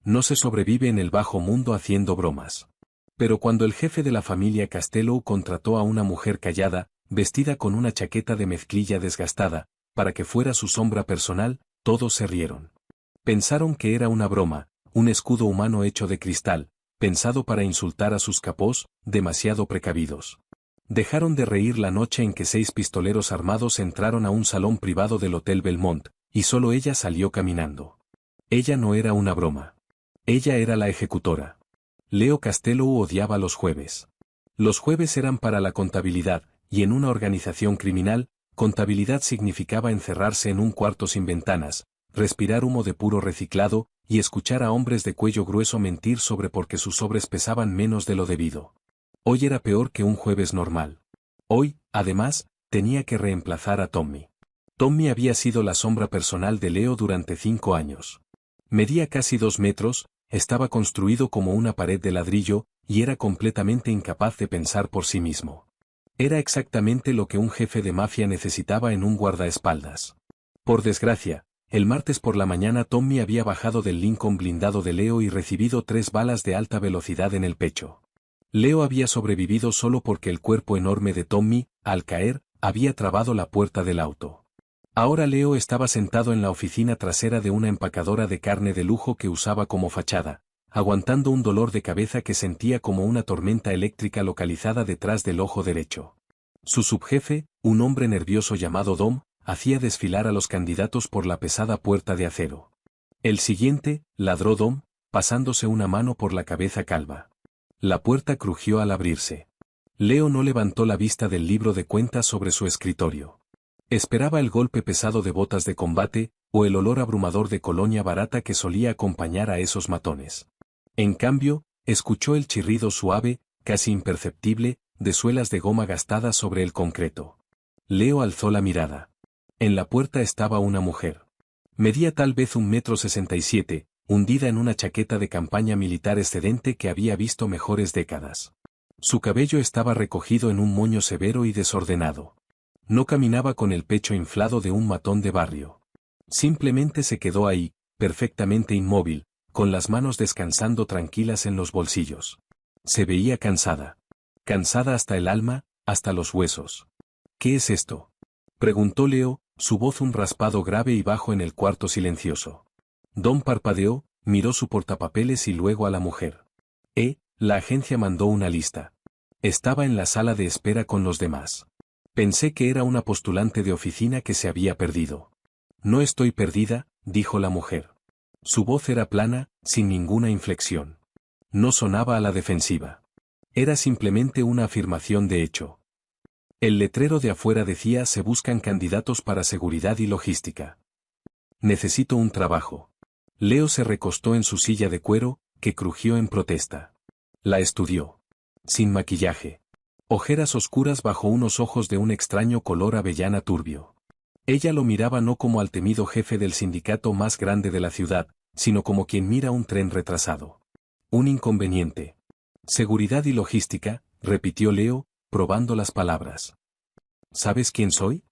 No se sobrevive en el bajo mundo haciendo bromas. Pero cuando el jefe de la familia Castello contrató a una mujer callada, vestida con una chaqueta de mezclilla desgastada, para que fuera su sombra personal, todos se rieron. Pensaron que era una broma, un escudo humano hecho de cristal, pensado para insultar a sus capós, demasiado precavidos. Dejaron de reír la noche en que 6 pistoleros armados entraron a un salón privado del Hotel Belmont, y solo ella salió caminando. Ella no era una broma. Ella era la ejecutora. Leo Castello odiaba los jueves. Los jueves eran para la contabilidad, y en una organización criminal, contabilidad significaba encerrarse en un cuarto sin ventanas, respirar humo de puro reciclado, y escuchar a hombres de cuello grueso mentir sobre por qué sus sobres pesaban menos de lo debido. Hoy era peor que un jueves normal. Hoy, además, tenía que reemplazar a Tommy. Tommy había sido la sombra personal de Leo durante 5 años. Medía casi 2 metros, estaba construido como una pared de ladrillo, y era completamente incapaz de pensar por sí mismo. Era exactamente lo que un jefe de mafia necesitaba en un guardaespaldas. Por desgracia, el martes por la mañana Tommy había bajado del Lincoln blindado de Leo y recibido 3 balas de alta velocidad en el pecho. Leo había sobrevivido solo porque el cuerpo enorme de Tommy, al caer, había trabado la puerta del auto. Ahora Leo estaba sentado en la oficina trasera de una empacadora de carne de lujo que usaba como fachada, aguantando un dolor de cabeza que sentía como una tormenta eléctrica localizada detrás del ojo derecho. Su subjefe, un hombre nervioso llamado Dom, hacía desfilar a los candidatos por la pesada puerta de acero. El siguiente, ladró Dom, pasándose una mano por la cabeza calva. La puerta crujió al abrirse. Leo no levantó la vista del libro de cuentas sobre su escritorio. Esperaba el golpe pesado de botas de combate, o el olor abrumador de colonia barata que solía acompañar a esos matones. En cambio, escuchó el chirrido suave, casi imperceptible, de suelas de goma gastadas sobre el concreto. Leo alzó la mirada. En la puerta estaba una mujer. Medía tal vez 1,67 m, hundida en una chaqueta de campaña militar excedente que había visto mejores décadas. Su cabello estaba recogido en un moño severo y desordenado. No caminaba con el pecho inflado de un matón de barrio. Simplemente se quedó ahí, perfectamente inmóvil, con las manos descansando tranquilas en los bolsillos. Se veía cansada. Cansada hasta el alma, hasta los huesos. ¿Qué es esto?, preguntó Leo, su voz un raspado grave y bajo en el cuarto silencioso. Don parpadeó, miró su portapapeles y luego a la mujer. La agencia mandó una lista. Estaba en la sala de espera con los demás. Pensé que era una postulante de oficina que se había perdido. No estoy perdida, dijo la mujer. Su voz era plana, sin ninguna inflexión. No sonaba a la defensiva. Era simplemente una afirmación de hecho. El letrero de afuera decía: se buscan candidatos para seguridad y logística. Necesito un trabajo. Leo se recostó en su silla de cuero, que crujió en protesta. La estudió. Sin maquillaje. Ojeras oscuras bajo unos ojos de un extraño color avellana turbio. Ella lo miraba no como al temido jefe del sindicato más grande de la ciudad, sino como quien mira un tren retrasado. Un inconveniente. Seguridad y logística, repitió Leo, probando las palabras. ¿Sabes quién soy?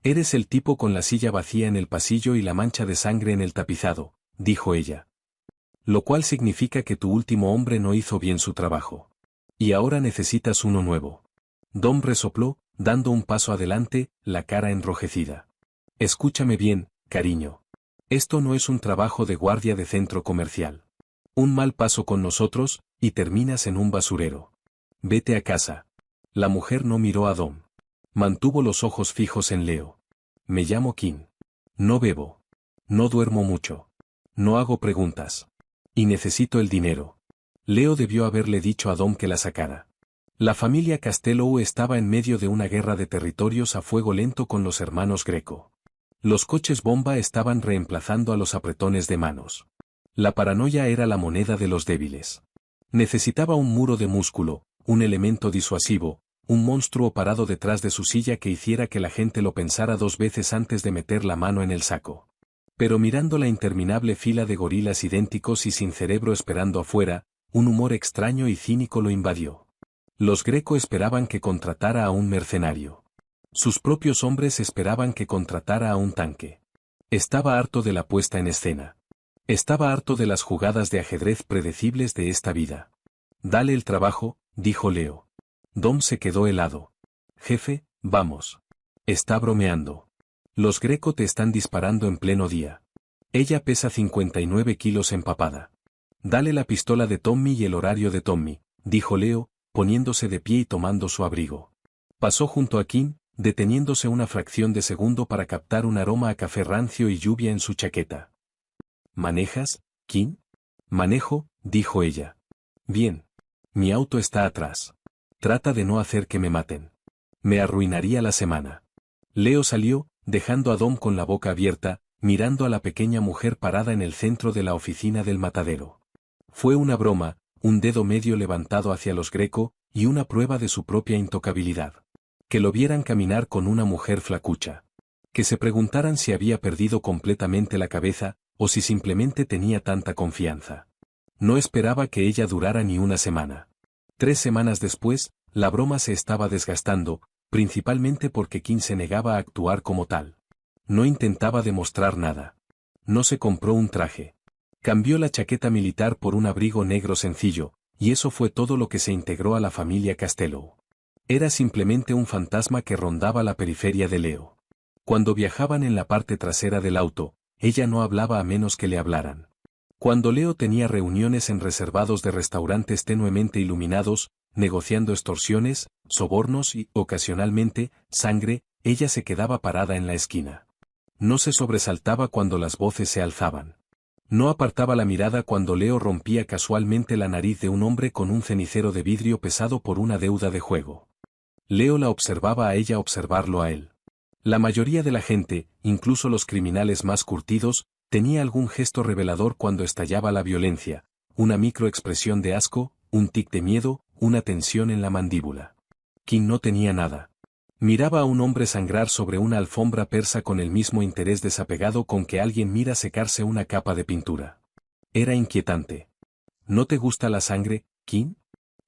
Eres el tipo con la silla vacía en el pasillo y la mancha de sangre en el tapizado, dijo ella. Lo cual significa que tu último hombre no hizo bien su trabajo. Y ahora necesitas uno nuevo. Dom resopló, dando un paso adelante, la cara enrojecida. Escúchame bien, cariño. Esto no es un trabajo de guardia de centro comercial. Un mal paso con nosotros, y terminas en un basurero. Vete a casa. La mujer no miró a Dom. Mantuvo los ojos fijos en Leo. Me llamo Kim. No bebo. No duermo mucho. No hago preguntas. Y necesito el dinero. Leo debió haberle dicho a Dom que la sacara. La familia Castello estaba en medio de una guerra de territorios a fuego lento con los hermanos Greco. Los coches bomba estaban reemplazando a los apretones de manos. La paranoia era la moneda de los débiles. Necesitaba un muro de músculo, un elemento disuasivo, un monstruo parado detrás de su silla que hiciera que la gente lo pensara 2 veces antes de meter la mano en el saco. Pero mirando la interminable fila de gorilas idénticos y sin cerebro esperando afuera, un humor extraño y cínico lo invadió. Los Greco esperaban que contratara a un mercenario. Sus propios hombres esperaban que contratara a un tanque. Estaba harto de la puesta en escena. Estaba harto de las jugadas de ajedrez predecibles de esta vida. Dale el trabajo, dijo Leo. Dom se quedó helado. Jefe, vamos. Está bromeando. Los Greco te están disparando en pleno día. Ella pesa 59 kilos empapada. Dale la pistola de Tommy y el horario de Tommy, dijo Leo, poniéndose de pie y tomando su abrigo. Pasó junto a Kim, deteniéndose una fracción de segundo para captar un aroma a café rancio y lluvia en su chaqueta. ¿Manejas, Kim? Manejo, dijo ella. Bien. Mi auto está atrás. Trata de no hacer que me maten. Me arruinaría la semana. Leo salió, dejando a Dom con la boca abierta, mirando a la pequeña mujer parada en el centro de la oficina del matadero. Fue una broma, un dedo medio levantado hacia los Greco, y una prueba de su propia intocabilidad. Que lo vieran caminar con una mujer flacucha. Que se preguntaran si había perdido completamente la cabeza, o si simplemente tenía tanta confianza. No esperaba que ella durara ni una semana. 3 semanas después, la broma se estaba desgastando, principalmente porque Kim se negaba a actuar como tal. No intentaba demostrar nada. No se compró un traje. Cambió la chaqueta militar por un abrigo negro sencillo, y eso fue todo lo que se integró a la familia Castello. Era simplemente un fantasma que rondaba la periferia de Leo. Cuando viajaban en la parte trasera del auto, ella no hablaba a menos que le hablaran. Cuando Leo tenía reuniones en reservados de restaurantes tenuemente iluminados, negociando extorsiones, sobornos y, ocasionalmente, sangre, ella se quedaba parada en la esquina. No se sobresaltaba cuando las voces se alzaban. No apartaba la mirada cuando Leo rompía casualmente la nariz de un hombre con un cenicero de vidrio pesado por una deuda de juego. Leo la observaba a ella observarlo a él. La mayoría de la gente, incluso los criminales más curtidos, tenía algún gesto revelador cuando estallaba la violencia, una microexpresión de asco, un tic de miedo, una tensión en la mandíbula. Kim no tenía nada. Miraba a un hombre sangrar sobre una alfombra persa con el mismo interés desapegado con que alguien mira secarse una capa de pintura. Era inquietante. ¿No te gusta la sangre, Kim?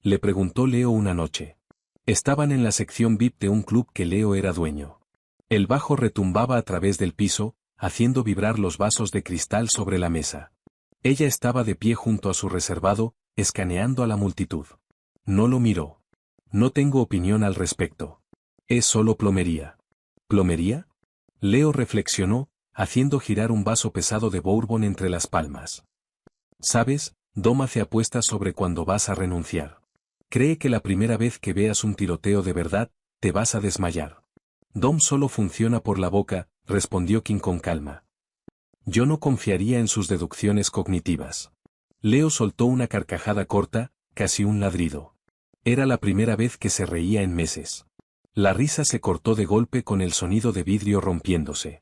Le preguntó Leo una noche. Estaban en la sección VIP de un club que Leo era dueño. El bajo retumbaba a través del piso, haciendo vibrar los vasos de cristal sobre la mesa. Ella estaba de pie junto a su reservado, escaneando a la multitud. No lo miró. No tengo opinión al respecto. Es solo plomería. ¿Plomería? Leo reflexionó, haciendo girar un vaso pesado de bourbon entre las palmas. ¿Sabes? Dom hace apuestas sobre cuándo vas a renunciar. Cree que la primera vez que veas un tiroteo de verdad, te vas a desmayar. Dom solo funciona por la boca, respondió Kim con calma. Yo no confiaría en sus deducciones cognitivas. Leo soltó una carcajada corta, casi un ladrido. Era la primera vez que se reía en meses. La risa se cortó de golpe con el sonido de vidrio rompiéndose.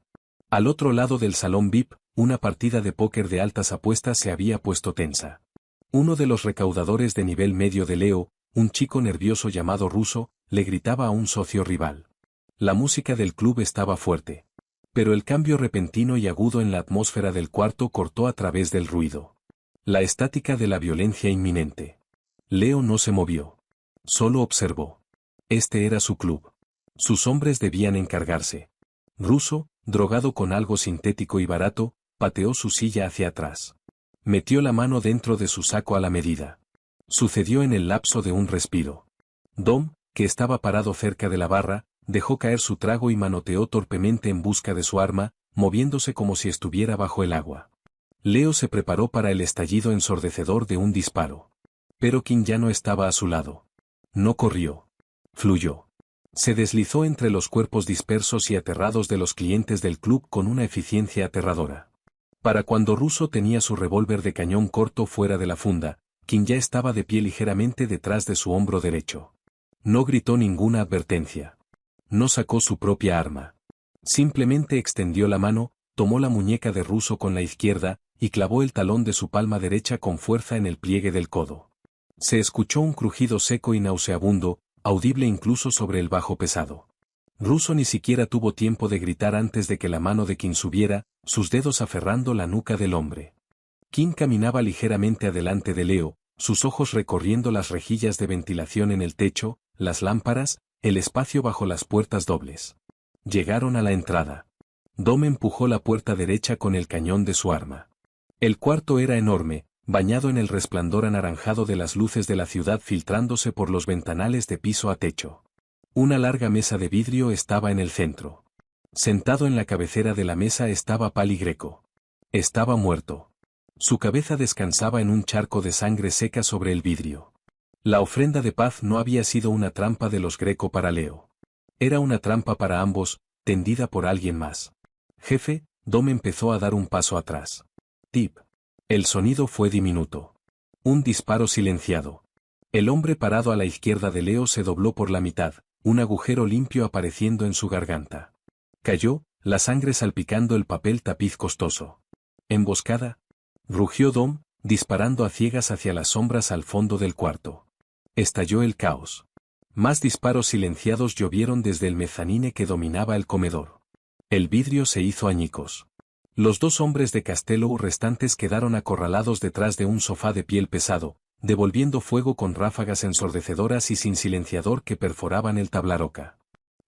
Al otro lado del salón VIP, una partida de póker de altas apuestas se había puesto tensa. Uno de los recaudadores de nivel medio de Leo, un chico nervioso llamado Russo, le gritaba a un socio rival. La música del club estaba fuerte. Pero el cambio repentino y agudo en la atmósfera del cuarto cortó a través del ruido. La estática de la violencia inminente. Leo no se movió. Solo observó. Este era su club. Sus hombres debían encargarse. Russo, drogado con algo sintético y barato, pateó su silla hacia atrás. Metió la mano dentro de su saco a la medida. Sucedió en el lapso de un respiro. Dom, que estaba parado cerca de la barra, dejó caer su trago y manoteó torpemente en busca de su arma, moviéndose como si estuviera bajo el agua. Leo se preparó para el estallido ensordecedor de un disparo. Pero Kim ya no estaba a su lado. No corrió. Fluyó. Se deslizó entre los cuerpos dispersos y aterrados de los clientes del club con una eficiencia aterradora. Para cuando Russo tenía su revólver de cañón corto fuera de la funda, Kim ya estaba de pie ligeramente detrás de su hombro derecho. No gritó ninguna advertencia. No sacó su propia arma. Simplemente extendió la mano, tomó la muñeca de Russo con la izquierda, y clavó el talón de su palma derecha con fuerza en el pliegue del codo. Se escuchó un crujido seco y nauseabundo, audible incluso sobre el bajo pesado. Russo ni siquiera tuvo tiempo de gritar antes de que la mano de Kim subiera, sus dedos aferrando la nuca del hombre. Kim caminaba ligeramente adelante de Leo, sus ojos recorriendo las rejillas de ventilación en el techo, las lámparas, el espacio bajo las puertas dobles. Llegaron a la entrada. Dom empujó la puerta derecha con el cañón de su arma. El cuarto era enorme, bañado en el resplandor anaranjado de las luces de la ciudad filtrándose por los ventanales de piso a techo. Una larga mesa de vidrio estaba en el centro. Sentado en la cabecera de la mesa estaba Pali Greco. Estaba muerto. Su cabeza descansaba en un charco de sangre seca sobre el vidrio. La ofrenda de paz no había sido una trampa de los Greco para Leo. Era una trampa para ambos, tendida por alguien más. Jefe, Dom empezó a dar un paso atrás. Tip. El sonido fue diminuto. Un disparo silenciado. El hombre parado a la izquierda de Leo se dobló por la mitad, un agujero limpio apareciendo en su garganta. Cayó, la sangre salpicando el papel tapiz costoso. ¿Emboscada? Rugió Dom, disparando a ciegas hacia las sombras al fondo del cuarto. Estalló el caos. Más disparos silenciados llovieron desde el mezanine que dominaba el comedor. El vidrio se hizo añicos. Los dos hombres de Castello restantes quedaron acorralados detrás de un sofá de piel pesado, devolviendo fuego con ráfagas ensordecedoras y sin silenciador que perforaban el tablaroca.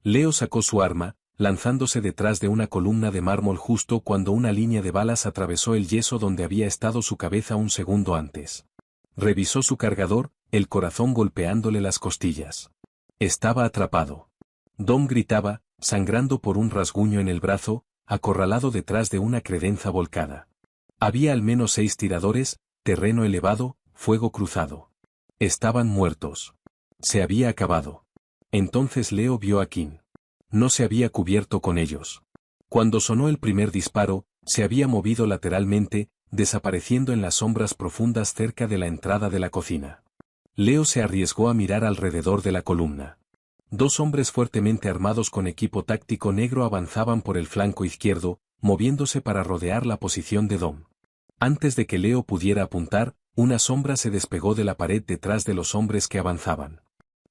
Leo sacó su arma, lanzándose detrás de una columna de mármol justo cuando una línea de balas atravesó el yeso donde había estado su cabeza un segundo antes. Revisó su cargador, el corazón golpeándole las costillas. Estaba atrapado. Dom gritaba, sangrando por un rasguño en el brazo, acorralado detrás de una credenza volcada. Había al menos 6 tiradores, terreno elevado, fuego cruzado. Estaban muertos. Se había acabado. Entonces Leo vio a Kim. No se había cubierto con ellos. Cuando sonó el primer disparo, se había movido lateralmente, desapareciendo en las sombras profundas cerca de la entrada de la cocina. Leo se arriesgó a mirar alrededor de la columna. 2 hombres fuertemente armados con equipo táctico negro avanzaban por el flanco izquierdo, moviéndose para rodear la posición de Dom. Antes de que Leo pudiera apuntar, una sombra se despegó de la pared detrás de los hombres que avanzaban.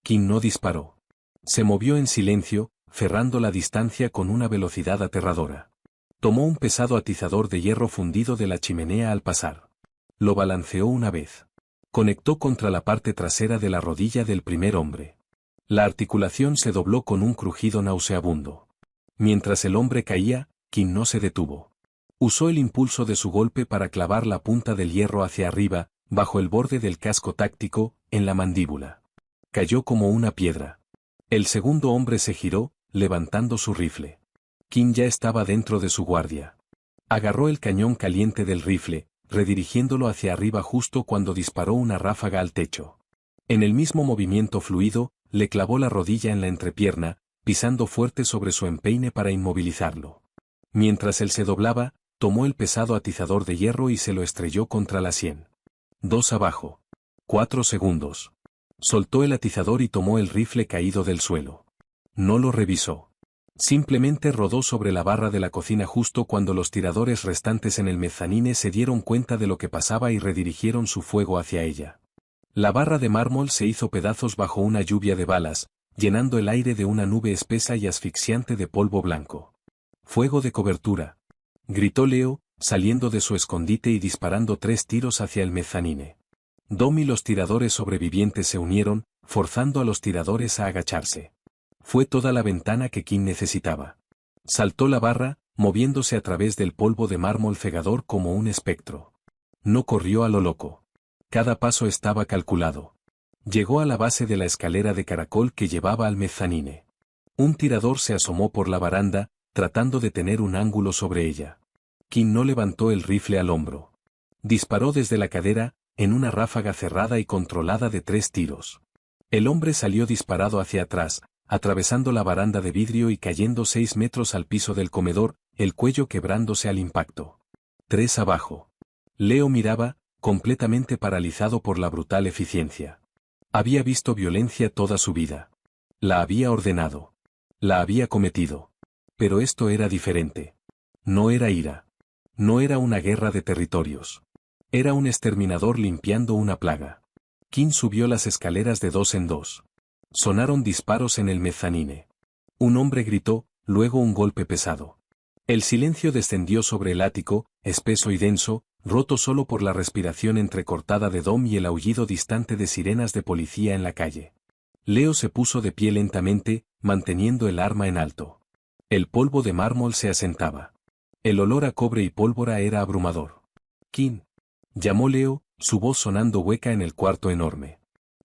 Kim no disparó. Se movió en silencio, cerrando la distancia con una velocidad aterradora. Tomó un pesado atizador de hierro fundido de la chimenea al pasar. Lo balanceó una vez. Conectó contra la parte trasera de la rodilla del primer hombre. La articulación se dobló con un crujido nauseabundo. Mientras el hombre caía, Kim no se detuvo. Usó el impulso de su golpe para clavar la punta del hierro hacia arriba, bajo el borde del casco táctico, en la mandíbula. Cayó como una piedra. El segundo hombre se giró, levantando su rifle. Kim ya estaba dentro de su guardia. Agarró el cañón caliente del rifle, redirigiéndolo hacia arriba justo cuando disparó una ráfaga al techo. En el mismo movimiento fluido, le clavó la rodilla en la entrepierna, pisando fuerte sobre su empeine para inmovilizarlo. Mientras él se doblaba, tomó el pesado atizador de hierro y se lo estrelló contra la sien. 2 abajo. 4 segundos. Soltó el atizador y tomó el rifle caído del suelo. No lo revisó. Simplemente rodó sobre la barra de la cocina justo cuando los tiradores restantes en el mezanine se dieron cuenta de lo que pasaba y redirigieron su fuego hacia ella. La barra de mármol se hizo pedazos bajo una lluvia de balas, llenando el aire de una nube espesa y asfixiante de polvo blanco. «Fuego de cobertura», gritó Leo, saliendo de su escondite y disparando 3 tiros hacia el mezanine. Dom y los tiradores sobrevivientes se unieron, forzando a los tiradores a agacharse. Fue toda la ventana que Kim necesitaba. Saltó la barra, moviéndose a través del polvo de mármol cegador como un espectro. No corrió a lo loco. Cada paso estaba calculado. Llegó a la base de la escalera de caracol que llevaba al mezanine. Un tirador se asomó por la baranda, tratando de tener un ángulo sobre ella. Kim no levantó el rifle al hombro. Disparó desde la cadera, en una ráfaga cerrada y controlada de 3 tiros. El hombre salió disparado hacia atrás, atravesando la baranda de vidrio y cayendo 6 metros al piso del comedor, el cuello quebrándose al impacto. 3 abajo. Leo miraba, completamente paralizado por la brutal eficiencia. Había visto violencia toda su vida. La había ordenado. La había cometido. Pero esto era diferente. No era ira. No era una guerra de territorios. Era un exterminador limpiando una plaga. Kim subió las escaleras de 2 en 2. Sonaron disparos en el mezanine. Un hombre gritó, luego un golpe pesado. El silencio descendió sobre el ático, espeso y denso, roto solo por la respiración entrecortada de Dom y el aullido distante de sirenas de policía en la calle. Leo se puso de pie lentamente, manteniendo el arma en alto. El polvo de mármol se asentaba. El olor a cobre y pólvora era abrumador. —¿Quién? —llamó Leo, su voz sonando hueca en el cuarto enorme.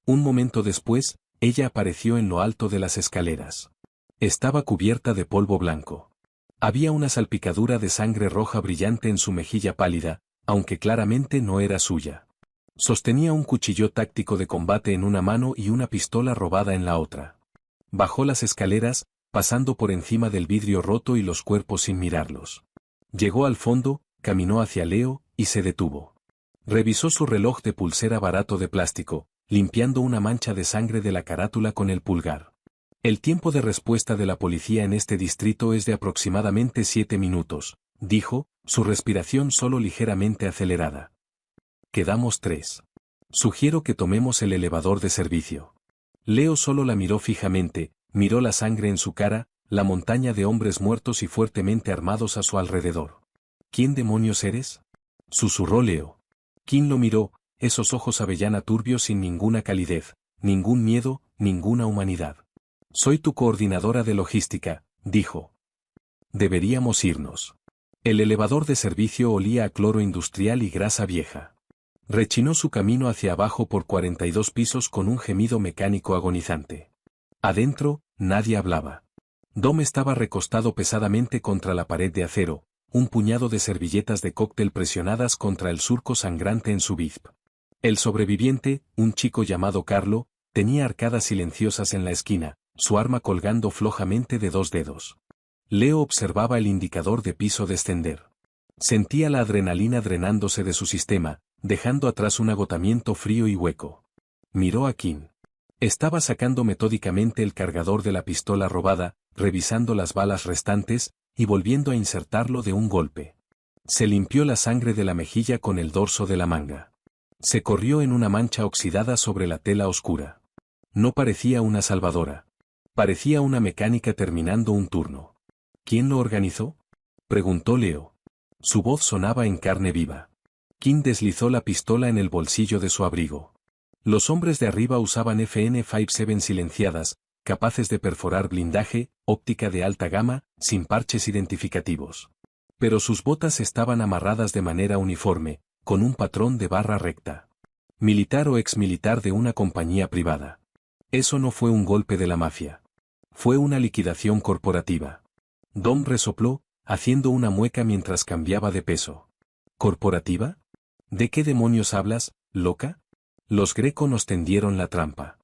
Un momento después, ella apareció en lo alto de las escaleras. Estaba cubierta de polvo blanco. Había una salpicadura de sangre roja brillante en su mejilla pálida, aunque claramente no era suya. Sostenía un cuchillo táctico de combate en una mano y una pistola robada en la otra. Bajó las escaleras, pasando por encima del vidrio roto y los cuerpos sin mirarlos. Llegó al fondo, caminó hacia Leo, y se detuvo. Revisó su reloj de pulsera barato de plástico, limpiando una mancha de sangre de la carátula con el pulgar. El tiempo de respuesta de la policía en este distrito es de aproximadamente 7 minutos, dijo, su respiración solo ligeramente acelerada. Quedamos 3. Sugiero que tomemos el elevador de servicio. Leo solo la miró fijamente, miró la sangre en su cara, la montaña de hombres muertos y fuertemente armados a su alrededor. ¿Quién demonios eres? Susurró Leo. Kim lo miró, esos ojos avellana turbios sin ninguna calidez, ningún miedo, ninguna humanidad. Soy tu coordinadora de logística, dijo. Deberíamos irnos. El elevador de servicio olía a cloro industrial y grasa vieja. Rechinó su camino hacia abajo por 42 pisos con un gemido mecánico agonizante. Adentro, nadie hablaba. Dom estaba recostado pesadamente contra la pared de acero, un puñado de servilletas de cóctel presionadas contra el surco sangrante en su bíceps. El sobreviviente, un chico llamado Carlo, tenía arcadas silenciosas en la esquina, su arma colgando flojamente de 2 dedos. Leo observaba el indicador de piso descender. Sentía la adrenalina drenándose de su sistema, dejando atrás un agotamiento frío y hueco. Miró a Kim. Estaba sacando metódicamente el cargador de la pistola robada, revisando las balas restantes, y volviendo a insertarlo de un golpe. Se limpió la sangre de la mejilla con el dorso de la manga. Se corrió en una mancha oxidada sobre la tela oscura. No parecía una salvadora. Parecía una mecánica terminando un turno. ¿Quién lo organizó? Preguntó Leo. Su voz sonaba en carne viva. Kim deslizó la pistola en el bolsillo de su abrigo. Los hombres de arriba usaban FN-57 silenciadas, capaces de perforar blindaje, óptica de alta gama, sin parches identificativos. Pero sus botas estaban amarradas de manera uniforme, con un patrón de barra recta. Militar o exmilitar de una compañía privada. Eso no fue un golpe de la mafia. Fue una liquidación corporativa. Dom resopló, haciendo una mueca mientras cambiaba de peso. ¿Corporativa? ¿De qué demonios hablas, loca? Los Greco nos tendieron la trampa.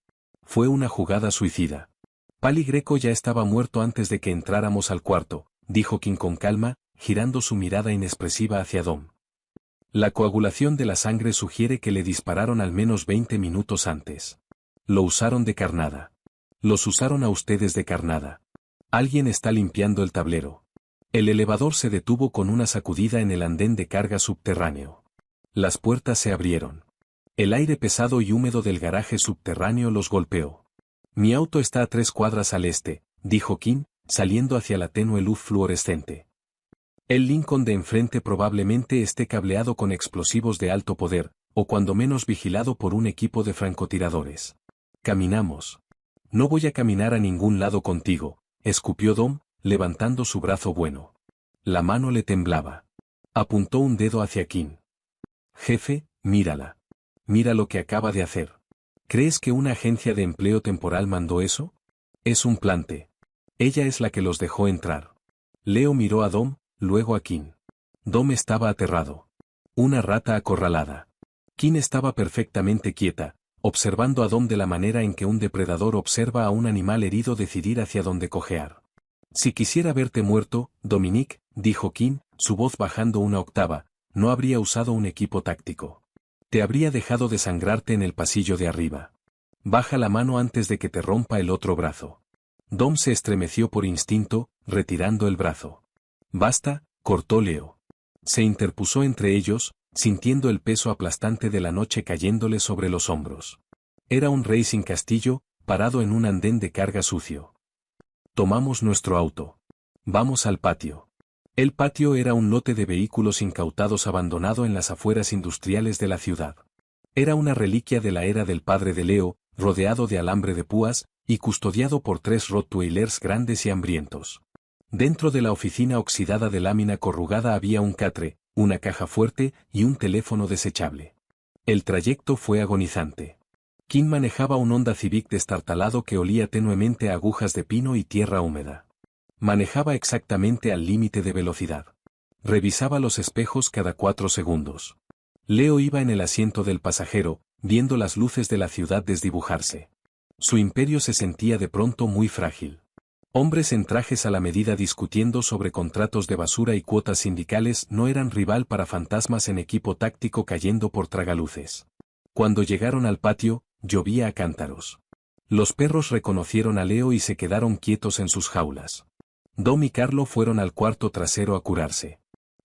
Fue una jugada suicida. Pali Greco ya estaba muerto antes de que entráramos al cuarto, dijo Kim con calma, girando su mirada inexpresiva hacia Dom. La coagulación de la sangre sugiere que le dispararon al menos 20 minutos antes. Lo usaron de carnada. Los usaron a ustedes de carnada. Alguien está limpiando el tablero. El elevador se detuvo con una sacudida en el andén de carga subterráneo. Las puertas se abrieron. El aire pesado y húmedo del garaje subterráneo los golpeó. Mi auto está a 3 cuadras al este, dijo Kim, saliendo hacia la tenue luz fluorescente. El Lincoln de enfrente probablemente esté cableado con explosivos de alto poder, o cuando menos vigilado por un equipo de francotiradores. Caminamos. No voy a caminar a ningún lado contigo, escupió Dom, levantando su brazo bueno. La mano le temblaba. Apuntó un dedo hacia Kim. Jefe, mírala. Mira lo que acaba de hacer. ¿Crees que una agencia de empleo temporal mandó eso? Es un plante. Ella es la que los dejó entrar. Leo miró a Dom, luego a Kim. Dom estaba aterrado. Una rata acorralada. Kim estaba perfectamente quieta, observando a Dom de la manera en que un depredador observa a un animal herido decidir hacia dónde cojear. Si quisiera verte muerto, Dominique, dijo Kim, su voz bajando una octava, no habría usado un equipo táctico. Te habría dejado desangrarte en el pasillo de arriba. Baja la mano antes de que te rompa el otro brazo. Dom se estremeció por instinto, retirando el brazo. Basta, cortó Leo. Se interpuso entre ellos, sintiendo el peso aplastante de la noche cayéndole sobre los hombros. Era un rey sin castillo, parado en un andén de carga sucio. Tomamos nuestro auto. Vamos al patio. El patio era un lote de vehículos incautados abandonado en las afueras industriales de la ciudad. Era una reliquia de la era del padre de Leo, rodeado de alambre de púas, y custodiado por 3 rottweilers grandes y hambrientos. Dentro de la oficina oxidada de lámina corrugada había un catre, una caja fuerte y un teléfono desechable. El trayecto fue agonizante. Kim manejaba un Honda Civic destartalado que olía tenuemente a agujas de pino y tierra húmeda. Manejaba exactamente al límite de velocidad. Revisaba los espejos cada 4 segundos. Leo iba en el asiento del pasajero, viendo las luces de la ciudad desdibujarse. Su imperio se sentía de pronto muy frágil. Hombres en trajes a la medida discutiendo sobre contratos de basura y cuotas sindicales no eran rival para fantasmas en equipo táctico cayendo por tragaluces. Cuando llegaron al patio, llovía a cántaros. Los perros reconocieron a Leo y se quedaron quietos en sus jaulas. Dom y Carlo fueron al cuarto trasero a curarse.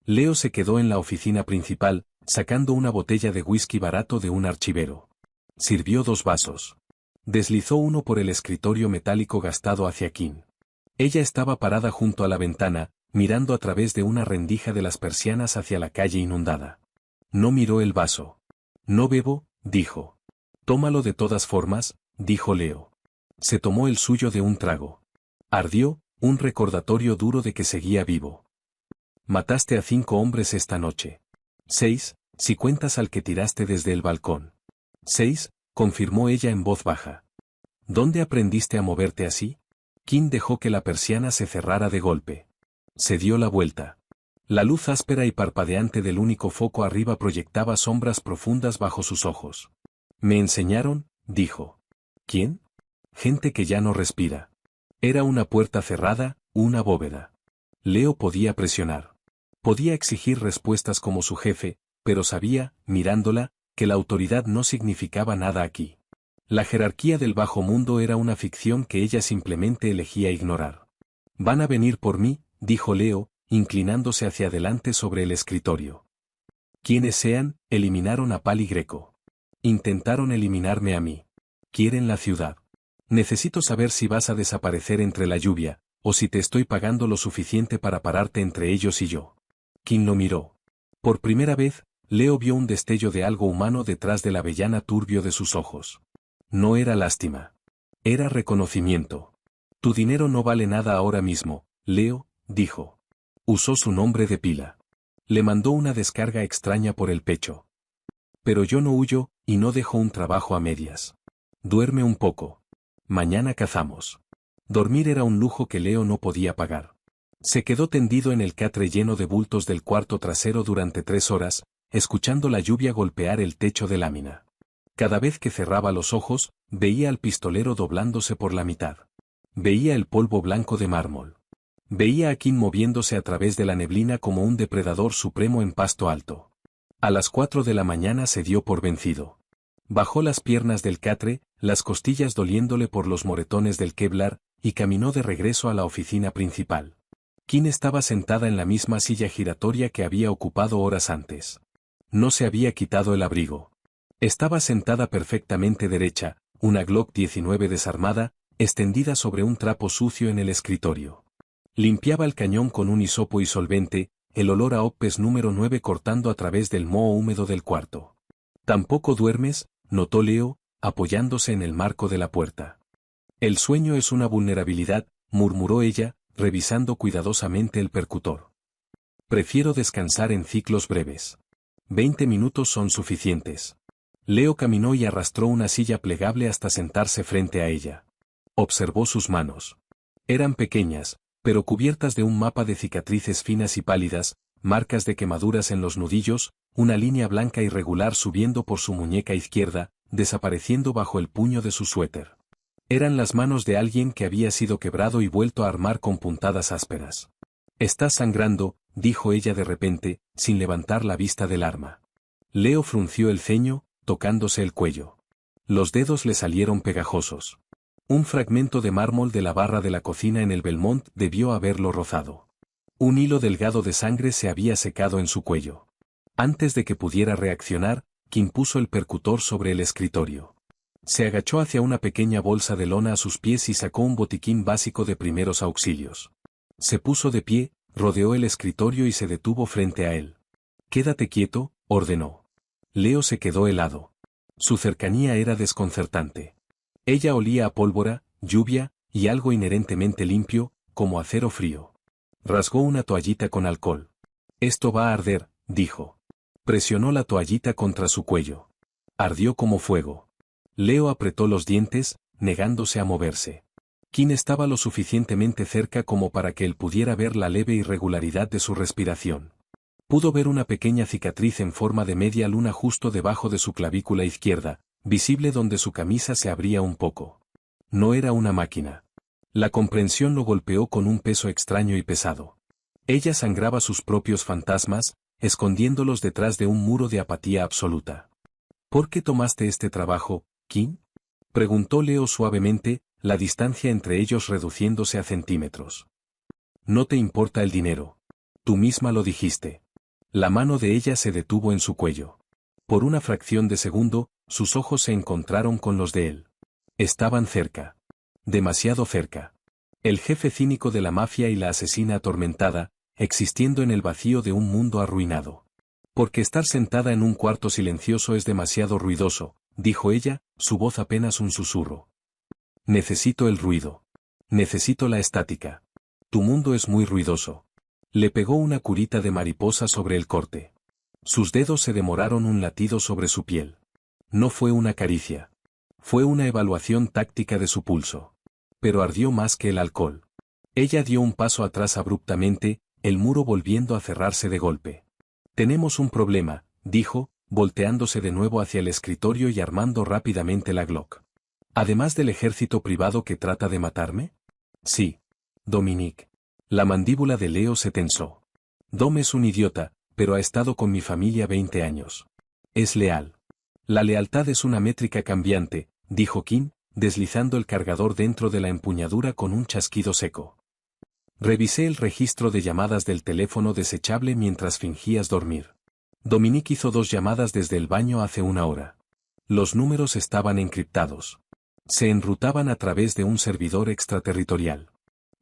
Leo se quedó en la oficina principal, sacando una botella de whisky barato de un archivero. Sirvió 2 vasos. Deslizó uno por el escritorio metálico gastado hacia Kim. Ella estaba parada junto a la ventana, mirando a través de una rendija de las persianas hacia la calle inundada. No miró el vaso. No bebo, dijo. Tómalo de todas formas, dijo Leo. Se tomó el suyo de un trago. Ardió, un recordatorio duro de que seguía vivo. Mataste a 5 hombres esta noche. 6, si cuentas al que tiraste desde el balcón. 6, confirmó ella en voz baja. ¿Dónde aprendiste a moverte así? Kim dejó que la persiana se cerrara de golpe. Se dio la vuelta. La luz áspera y parpadeante del único foco arriba proyectaba sombras profundas bajo sus ojos. Me enseñaron, dijo. ¿Quién? Gente que ya no respira. Era una puerta cerrada, una bóveda. Leo podía presionar. Podía exigir respuestas como su jefe, pero sabía, mirándola, que la autoridad no significaba nada aquí. La jerarquía del bajo mundo era una ficción que ella simplemente elegía ignorar. Van a venir por mí, dijo Leo, inclinándose hacia adelante sobre el escritorio. Quienes sean, eliminaron a Pali Greco. Intentaron eliminarme a mí. Quieren la ciudad. Necesito saber si vas a desaparecer entre la lluvia, o si te estoy pagando lo suficiente para pararte entre ellos y yo. Kim lo miró. Por primera vez, Leo vio un destello de algo humano detrás del avellana turbio de sus ojos. No era lástima. Era reconocimiento. Tu dinero no vale nada ahora mismo, Leo, dijo. Usó su nombre de pila. Le mandó una descarga extraña por el pecho. Pero yo no huyo, y no dejo un trabajo a medias. Duerme un poco. Mañana cazamos. Dormir era un lujo que Leo no podía pagar. Se quedó tendido en el catre lleno de bultos del cuarto trasero durante 3 horas, escuchando la lluvia golpear el techo de lámina. Cada vez que cerraba los ojos, veía al pistolero doblándose por la mitad. Veía el polvo blanco de mármol. Veía a Kim moviéndose a través de la neblina como un depredador supremo en pasto alto. A las 4 de la mañana se dio por vencido. Bajó las piernas del catre, las costillas doliéndole por los moretones del Kevlar, y caminó de regreso a la oficina principal. Kim estaba sentada en la misma silla giratoria que había ocupado horas antes. No se había quitado el abrigo. Estaba sentada perfectamente derecha, una Glock 19 desarmada, extendida sobre un trapo sucio en el escritorio. Limpiaba el cañón con un hisopo y solvente, el olor a Oppes número 9 cortando a través del moho húmedo del cuarto. Tampoco duermes, notó Leo, apoyándose en el marco de la puerta. El sueño es una vulnerabilidad, murmuró ella, revisando cuidadosamente el percutor. Prefiero descansar en ciclos breves. 20 minutos son suficientes. Leo caminó y arrastró una silla plegable hasta sentarse frente a ella. Observó sus manos. Eran pequeñas, pero cubiertas de un mapa de cicatrices finas y pálidas, marcas de quemaduras en los nudillos, una línea blanca irregular subiendo por su muñeca izquierda, desapareciendo bajo el puño de su suéter. Eran las manos de alguien que había sido quebrado y vuelto a armar con puntadas ásperas. Estás sangrando, dijo ella de repente, sin levantar la vista del arma. Leo frunció el ceño, tocándose el cuello. Los dedos le salieron pegajosos. Un fragmento de mármol de la barra de la cocina en el Belmont debió haberlo rozado. Un hilo delgado de sangre se había secado en su cuello. Antes de que pudiera reaccionar, Kim puso el percutor sobre el escritorio. Se agachó hacia una pequeña bolsa de lona a sus pies y sacó un botiquín básico de primeros auxilios. Se puso de pie, rodeó el escritorio y se detuvo frente a él. Quédate quieto, ordenó. Leo se quedó helado. Su cercanía era desconcertante. Ella olía a pólvora, lluvia, y algo inherentemente limpio, como acero frío. Rasgó una toallita con alcohol. Esto va a arder, dijo. Presionó la toallita contra su cuello. Ardió como fuego. Leo apretó los dientes, negándose a moverse. Kim estaba lo suficientemente cerca como para que él pudiera ver la leve irregularidad de su respiración. Pudo ver una pequeña cicatriz en forma de media luna justo debajo de su clavícula izquierda, visible donde su camisa se abría un poco. No era una máquina. La comprensión lo golpeó con un peso extraño y pesado. Ella sangraba sus propios fantasmas, escondiéndolos detrás de un muro de apatía absoluta. ¿Por qué tomaste este trabajo, Kim? Preguntó Leo suavemente, la distancia entre ellos reduciéndose a centímetros. No te importa el dinero. Tú misma lo dijiste. La mano de ella se detuvo en su cuello. Por una fracción de segundo, sus ojos se encontraron con los de él. Estaban cerca. Demasiado cerca. El jefe cínico de la mafia y la asesina atormentada, existiendo en el vacío de un mundo arruinado. Porque estar sentada en un cuarto silencioso es demasiado ruidoso, dijo ella, su voz apenas un susurro. Necesito el ruido. Necesito la estática. Tu mundo es muy ruidoso. Le pegó una curita de mariposa sobre el corte. Sus dedos se demoraron un latido sobre su piel. No fue una caricia. Fue una evaluación táctica de su pulso. Pero ardió más que el alcohol. Ella dio un paso atrás abruptamente, el muro volviendo a cerrarse de golpe. Tenemos un problema, dijo, volteándose de nuevo hacia el escritorio y armando rápidamente la Glock. ¿Además del ejército privado que trata de matarme? Sí. Dominique. La mandíbula de Leo se tensó. Dom es un idiota, pero ha estado con mi familia 20 años. Es leal. La lealtad es una métrica cambiante, dijo Kim, deslizando el cargador dentro de la empuñadura con un chasquido seco. Revisé el registro de llamadas del teléfono desechable mientras fingías dormir. Dominique hizo 2 llamadas desde el baño hace 1 hora. Los números estaban encriptados. Se enrutaban a través de un servidor extraterritorial.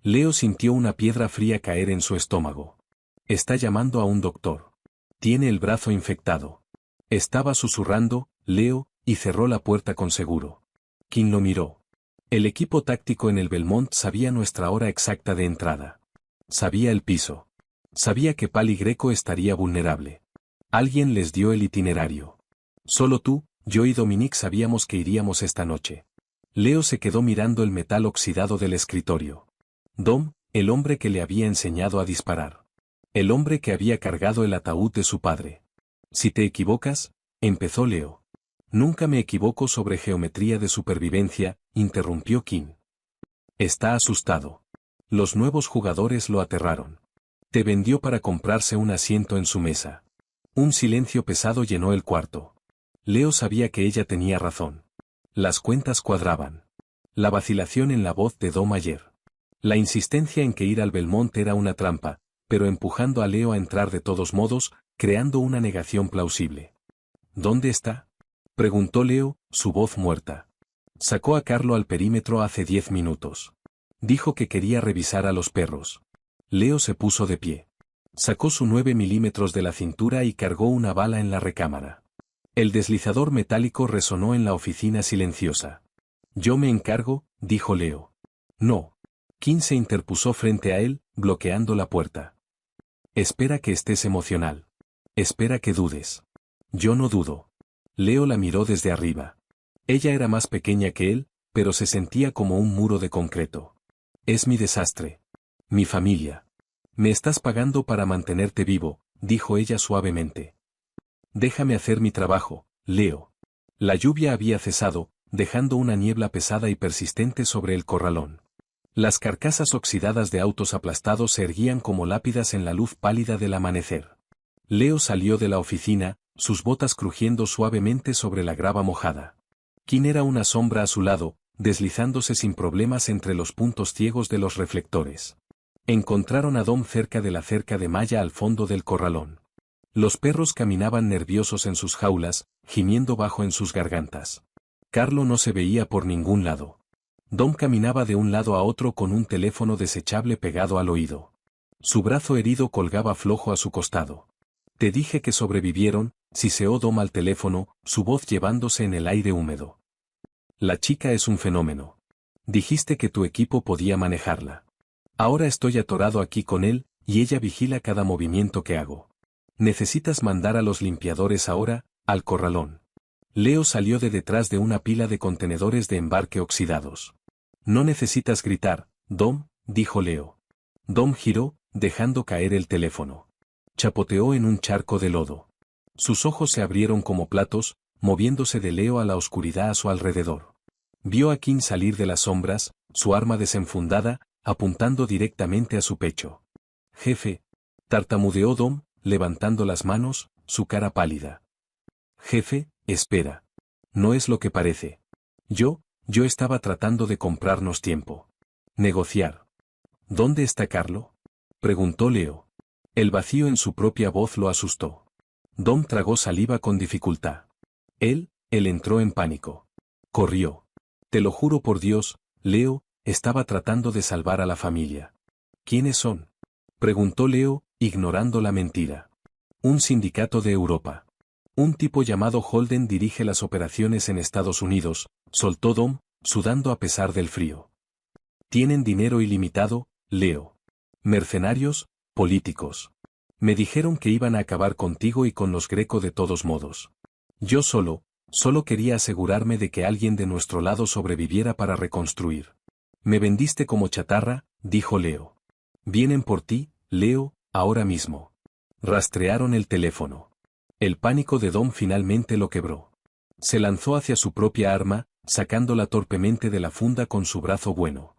Leo sintió una piedra fría caer en su estómago. Está llamando a un doctor. Tiene el brazo infectado. Estaba susurrando, Leo, y cerró la puerta con seguro. Kim lo miró. El equipo táctico en el Belmont sabía nuestra hora exacta de entrada. Sabía el piso. Sabía que Pali Greco estaría vulnerable. Alguien les dio el itinerario. Solo tú, yo y Dominique sabíamos que iríamos esta noche. Leo se quedó mirando el metal oxidado del escritorio. Dom, el hombre que le había enseñado a disparar. El hombre que había cargado el ataúd de su padre. Si te equivocas, empezó Leo. Nunca me equivoco sobre geometría de supervivencia, interrumpió Kim. Está asustado. Los nuevos jugadores lo aterraron. Te vendió para comprarse un asiento en su mesa. Un silencio pesado llenó el cuarto. Leo sabía que ella tenía razón. Las cuentas cuadraban. La vacilación en la voz de Dom ayer. La insistencia en que ir al Belmont era una trampa, pero empujando a Leo a entrar de todos modos, creando una negación plausible. ¿Dónde está? Preguntó Leo, su voz muerta. Sacó a Carlo al perímetro hace 10 minutos. Dijo que quería revisar a los perros. Leo se puso de pie. Sacó su 9 milímetros de la cintura y cargó una bala en la recámara. El deslizador metálico resonó en la oficina silenciosa. Yo me encargo, dijo Leo. No. Kim se interpuso frente a él, bloqueando la puerta. Espera que estés emocional. Espera que dudes. Yo no dudo. Leo la miró desde arriba. Ella era más pequeña que él, pero se sentía como un muro de concreto. Es mi desastre. Mi familia. Me estás pagando para mantenerte vivo, dijo ella suavemente. Déjame hacer mi trabajo, Leo. La lluvia había cesado, dejando una niebla pesada y persistente sobre el corralón. Las carcasas oxidadas de autos aplastados se erguían como lápidas en la luz pálida del amanecer. Leo salió de la oficina, sus botas crujiendo suavemente sobre la grava mojada. Kim era una sombra a su lado, deslizándose sin problemas entre los puntos ciegos de los reflectores. Encontraron a Dom cerca de la cerca de malla al fondo del corralón. Los perros caminaban nerviosos en sus jaulas, gimiendo bajo en sus gargantas. Carlo no se veía por ningún lado. Dom caminaba de un lado a otro con un teléfono desechable pegado al oído. Su brazo herido colgaba flojo a su costado. Te dije que sobrevivieron, siseó Dom al teléfono, su voz llevándose en el aire húmedo. La chica es un fenómeno. Dijiste que tu equipo podía manejarla. Ahora estoy atorado aquí con él, y ella vigila cada movimiento que hago. Necesitas mandar a los limpiadores ahora, al corralón. Leo salió de detrás de una pila de contenedores de embarque oxidados. No necesitas gritar, Dom, dijo Leo. Dom giró, dejando caer el teléfono. Chapoteó en un charco de lodo. Sus ojos se abrieron como platos, moviéndose de Leo a la oscuridad a su alrededor. Vio a Kim salir de las sombras, su arma desenfundada, apuntando directamente a su pecho. Jefe, tartamudeó Dom, levantando las manos, su cara pálida. Jefe, espera. No es lo que parece. Yo estaba tratando de comprarnos tiempo. Negociar. ¿Dónde está Carlo? Preguntó Leo. El vacío en su propia voz lo asustó. Dom tragó saliva con dificultad. Él entró en pánico. Corrió. Te lo juro por Dios, Leo, estaba tratando de salvar a la familia. ¿Quiénes son? Preguntó Leo, ignorando la mentira. Un sindicato de Europa. Un tipo llamado Holden dirige las operaciones en Estados Unidos, soltó Dom, sudando a pesar del frío. Tienen dinero ilimitado, Leo. Mercenarios, políticos. Me dijeron que iban a acabar contigo y con los Greco de todos modos. Yo solo quería asegurarme de que alguien de nuestro lado sobreviviera para reconstruir. Me vendiste como chatarra, dijo Leo. Vienen por ti, Leo, ahora mismo. Rastrearon el teléfono. El pánico de Dom finalmente lo quebró. Se lanzó hacia su propia arma, sacándola torpemente de la funda con su brazo bueno.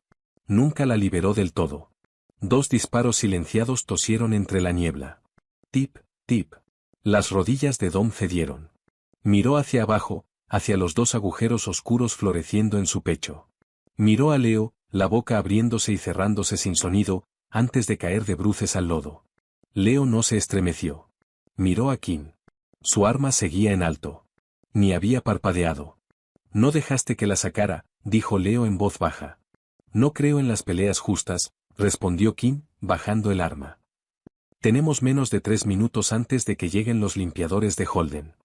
Nunca la liberó del todo. 2 disparos silenciados tosieron entre la niebla. Tip, tip. Las rodillas de Dom cedieron. Miró hacia abajo, hacia los 2 agujeros oscuros floreciendo en su pecho. Miró a Leo, la boca abriéndose y cerrándose sin sonido, antes de caer de bruces al lodo. Leo no se estremeció. Miró a Kim. Su arma seguía en alto. Ni había parpadeado. No dejaste que la sacara, dijo Leo en voz baja. No creo en las peleas justas, respondió Kim, bajando el arma. Tenemos menos de 3 minutos antes de que lleguen los limpiadores de Holden.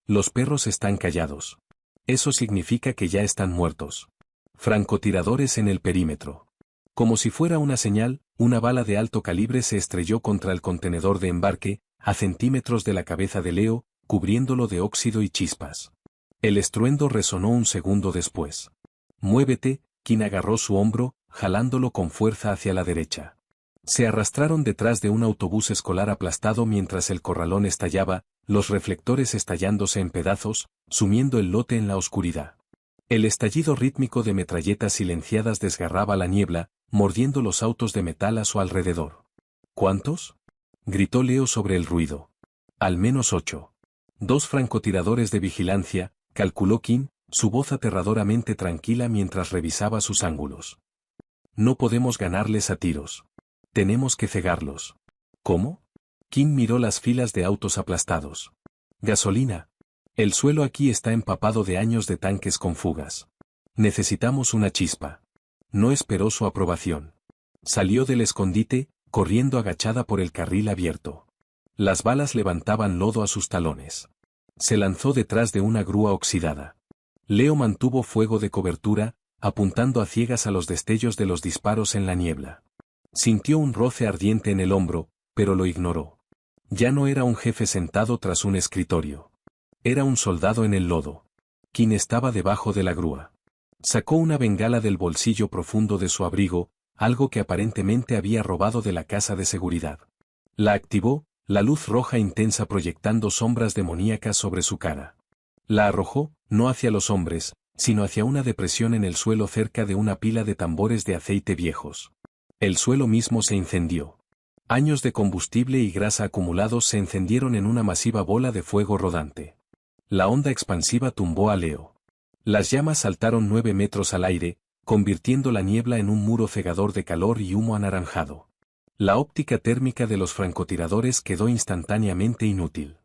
Los perros están callados. Eso significa que ya están muertos. Francotiradores en el perímetro. Como si fuera una señal, una bala de alto calibre se estrelló contra el contenedor de embarque, a centímetros de la cabeza de Leo, cubriéndolo de óxido y chispas. El estruendo resonó un segundo después. Muévete, Kim agarró su hombro, jalándolo con fuerza hacia la derecha. Se arrastraron detrás de un autobús escolar aplastado mientras el corralón estallaba, los reflectores estallándose en pedazos, sumiendo el lote en la oscuridad. El estallido rítmico de metralletas silenciadas desgarraba la niebla, mordiendo los autos de metal a su alrededor. ¿Cuántos? Gritó Leo sobre el ruido. Al menos 8. 2 francotiradores de vigilancia, calculó Kim, su voz aterradoramente tranquila mientras revisaba sus ángulos. No podemos ganarles a tiros. Tenemos que cegarlos. ¿Cómo? Kim miró las filas de autos aplastados. Gasolina. El suelo aquí está empapado de años de tanques con fugas. Necesitamos una chispa. No esperó su aprobación. Salió del escondite, corriendo agachada por el carril abierto. Las balas levantaban lodo a sus talones. Se lanzó detrás de una grúa oxidada. Leo mantuvo fuego de cobertura, apuntando a ciegas a los destellos de los disparos en la niebla. Sintió un roce ardiente en el hombro, pero lo ignoró. Ya no era un jefe sentado tras un escritorio. Era un soldado en el lodo. Kim estaba debajo de la grúa. Sacó una bengala del bolsillo profundo de su abrigo, algo que aparentemente había robado de la casa de seguridad. La activó, la luz roja intensa proyectando sombras demoníacas sobre su cara. La arrojó, no hacia los hombres, sino hacia una depresión en el suelo cerca de una pila de tambores de aceite viejos. El suelo mismo se incendió. Años de combustible y grasa acumulados se encendieron en una masiva bola de fuego rodante. La onda expansiva tumbó a Leo. Las llamas saltaron 9 metros al aire, convirtiendo la niebla en un muro cegador de calor y humo anaranjado. La óptica térmica de los francotiradores quedó instantáneamente inútil.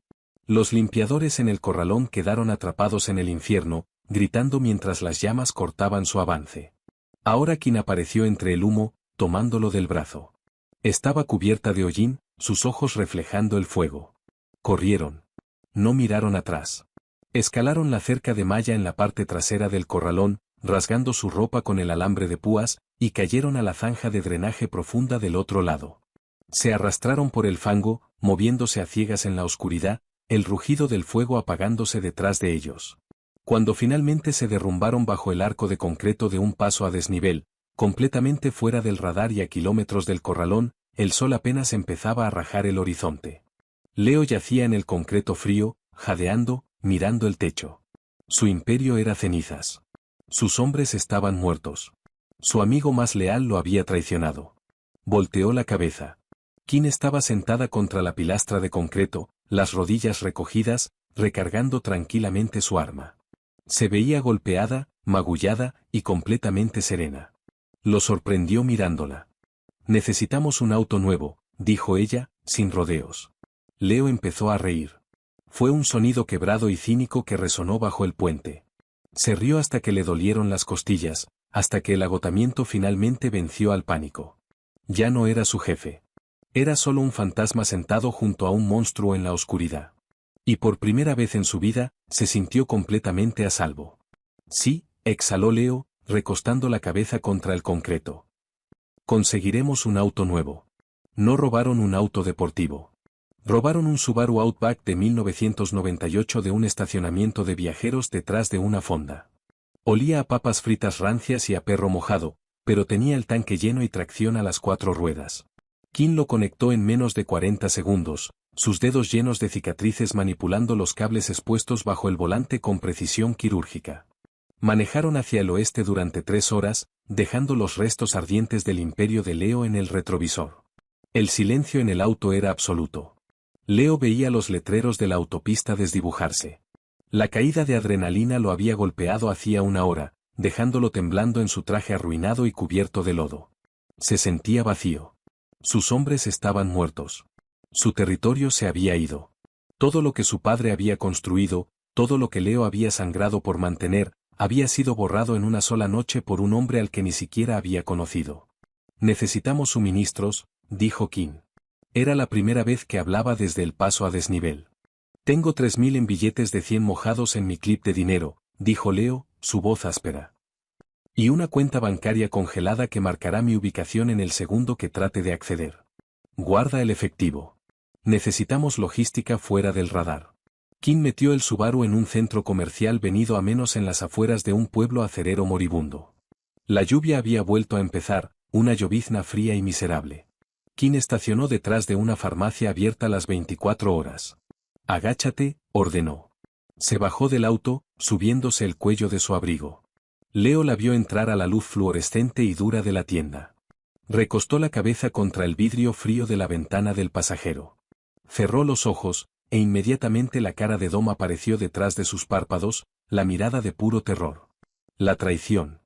Los limpiadores en el corralón quedaron atrapados en el infierno, gritando mientras las llamas cortaban su avance. Ahora Kim apareció entre el humo, tomándolo del brazo. Estaba cubierta de hollín, sus ojos reflejando el fuego. Corrieron. No miraron atrás. Escalaron la cerca de malla en la parte trasera del corralón, rasgando su ropa con el alambre de púas, y cayeron a la zanja de drenaje profunda del otro lado. Se arrastraron por el fango, moviéndose a ciegas en la oscuridad, el rugido del fuego apagándose detrás de ellos. Cuando finalmente se derrumbaron bajo el arco de concreto de un paso a desnivel, completamente fuera del radar y a kilómetros del corralón, el sol apenas empezaba a rajar el horizonte. Leo yacía en el concreto frío, jadeando, mirando el techo. Su imperio era cenizas. Sus hombres estaban muertos. Su amigo más leal lo había traicionado. Volteó la cabeza. Kim estaba sentada contra la pilastra de concreto, las rodillas recogidas, recargando tranquilamente su arma. Se veía golpeada, magullada y completamente serena. Lo sorprendió mirándola. «Necesitamos un auto nuevo», dijo ella, sin rodeos. Leo empezó a reír. Fue un sonido quebrado y cínico que resonó bajo el puente. Se rió hasta que le dolieron las costillas, hasta que el agotamiento finalmente venció al pánico. Ya no era su jefe. Era solo un fantasma sentado junto a un monstruo en la oscuridad. Y por primera vez en su vida, se sintió completamente a salvo. Sí, exhaló Leo, recostando la cabeza contra el concreto. Conseguiremos un auto nuevo. No robaron un auto deportivo. Robaron un Subaru Outback de 1998 de un estacionamiento de viajeros detrás de una fonda. Olía a papas fritas rancias y a perro mojado, pero tenía el tanque lleno y tracción a las 4 ruedas. Kim lo conectó en menos de 40 segundos, sus dedos llenos de cicatrices manipulando los cables expuestos bajo el volante con precisión quirúrgica. Manejaron hacia el oeste durante 3 horas, dejando los restos ardientes del imperio de Leo en el retrovisor. El silencio en el auto era absoluto. Leo veía los letreros de la autopista desdibujarse. La caída de adrenalina lo había golpeado hacía una hora, dejándolo temblando en su traje arruinado y cubierto de lodo. Se sentía vacío. Sus hombres estaban muertos. Su territorio se había ido. Todo lo que su padre había construido, todo lo que Leo había sangrado por mantener, había sido borrado en una sola noche por un hombre al que ni siquiera había conocido. «Necesitamos suministros», dijo Kim. Era la primera vez que hablaba desde el paso a desnivel. «Tengo 3000 en billetes de 100 mojados en mi clip de dinero», dijo Leo, su voz áspera. «Y una cuenta bancaria congelada que marcará mi ubicación en el segundo que trate de acceder. Guarda el efectivo. Necesitamos logística fuera del radar». Kim metió el Subaru en un centro comercial venido a menos en las afueras de un pueblo acerero moribundo. La lluvia había vuelto a empezar, una llovizna fría y miserable. Kim estacionó detrás de una farmacia abierta las 24 horas. «Agáchate», ordenó. Se bajó del auto, subiéndose el cuello de su abrigo. Leo la vio entrar a la luz fluorescente y dura de la tienda. Recostó la cabeza contra el vidrio frío de la ventana del pasajero. Cerró los ojos, e inmediatamente la cara de Dom apareció detrás de sus párpados, la mirada de puro terror. La traición.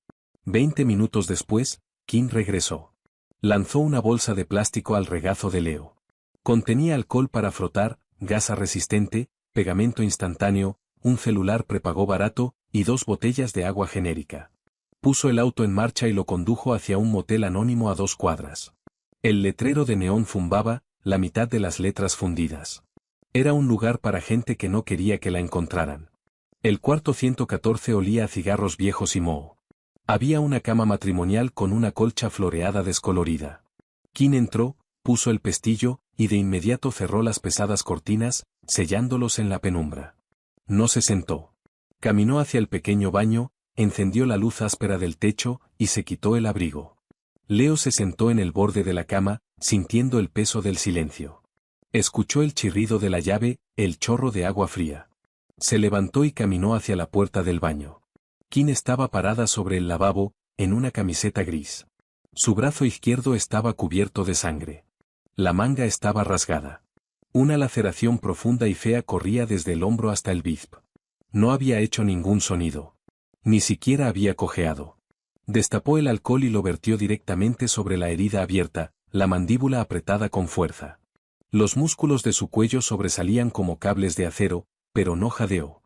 20 minutos después, Kim regresó. Lanzó una bolsa de plástico al regazo de Leo. Contenía alcohol para frotar, gasa resistente, pegamento instantáneo, un celular prepago barato, y 2 botellas de agua genérica. Puso el auto en marcha y lo condujo hacia un motel anónimo a 2 cuadras. El letrero de neón zumbaba, la mitad de las letras fundidas. Era un lugar para gente que no quería que la encontraran. El cuarto 114 olía a cigarros viejos y moho. Había una cama matrimonial con una colcha floreada descolorida. Kim entró, puso el pestillo, y de inmediato cerró las pesadas cortinas, sellándolos en la penumbra. No se sentó. Caminó hacia el pequeño baño, encendió la luz áspera del techo, y se quitó el abrigo. Leo se sentó en el borde de la cama, sintiendo el peso del silencio. Escuchó el chirrido de la llave, el chorro de agua fría. Se levantó y caminó hacia la puerta del baño. Kim estaba parada sobre el lavabo, en una camiseta gris. Su brazo izquierdo estaba cubierto de sangre. La manga estaba rasgada. Una laceración profunda y fea corría desde el hombro hasta el bíceps. No había hecho ningún sonido. Ni siquiera había cojeado. Destapó el alcohol y lo vertió directamente sobre la herida abierta, la mandíbula apretada con fuerza. Los músculos de su cuello sobresalían como cables de acero, pero no jadeó.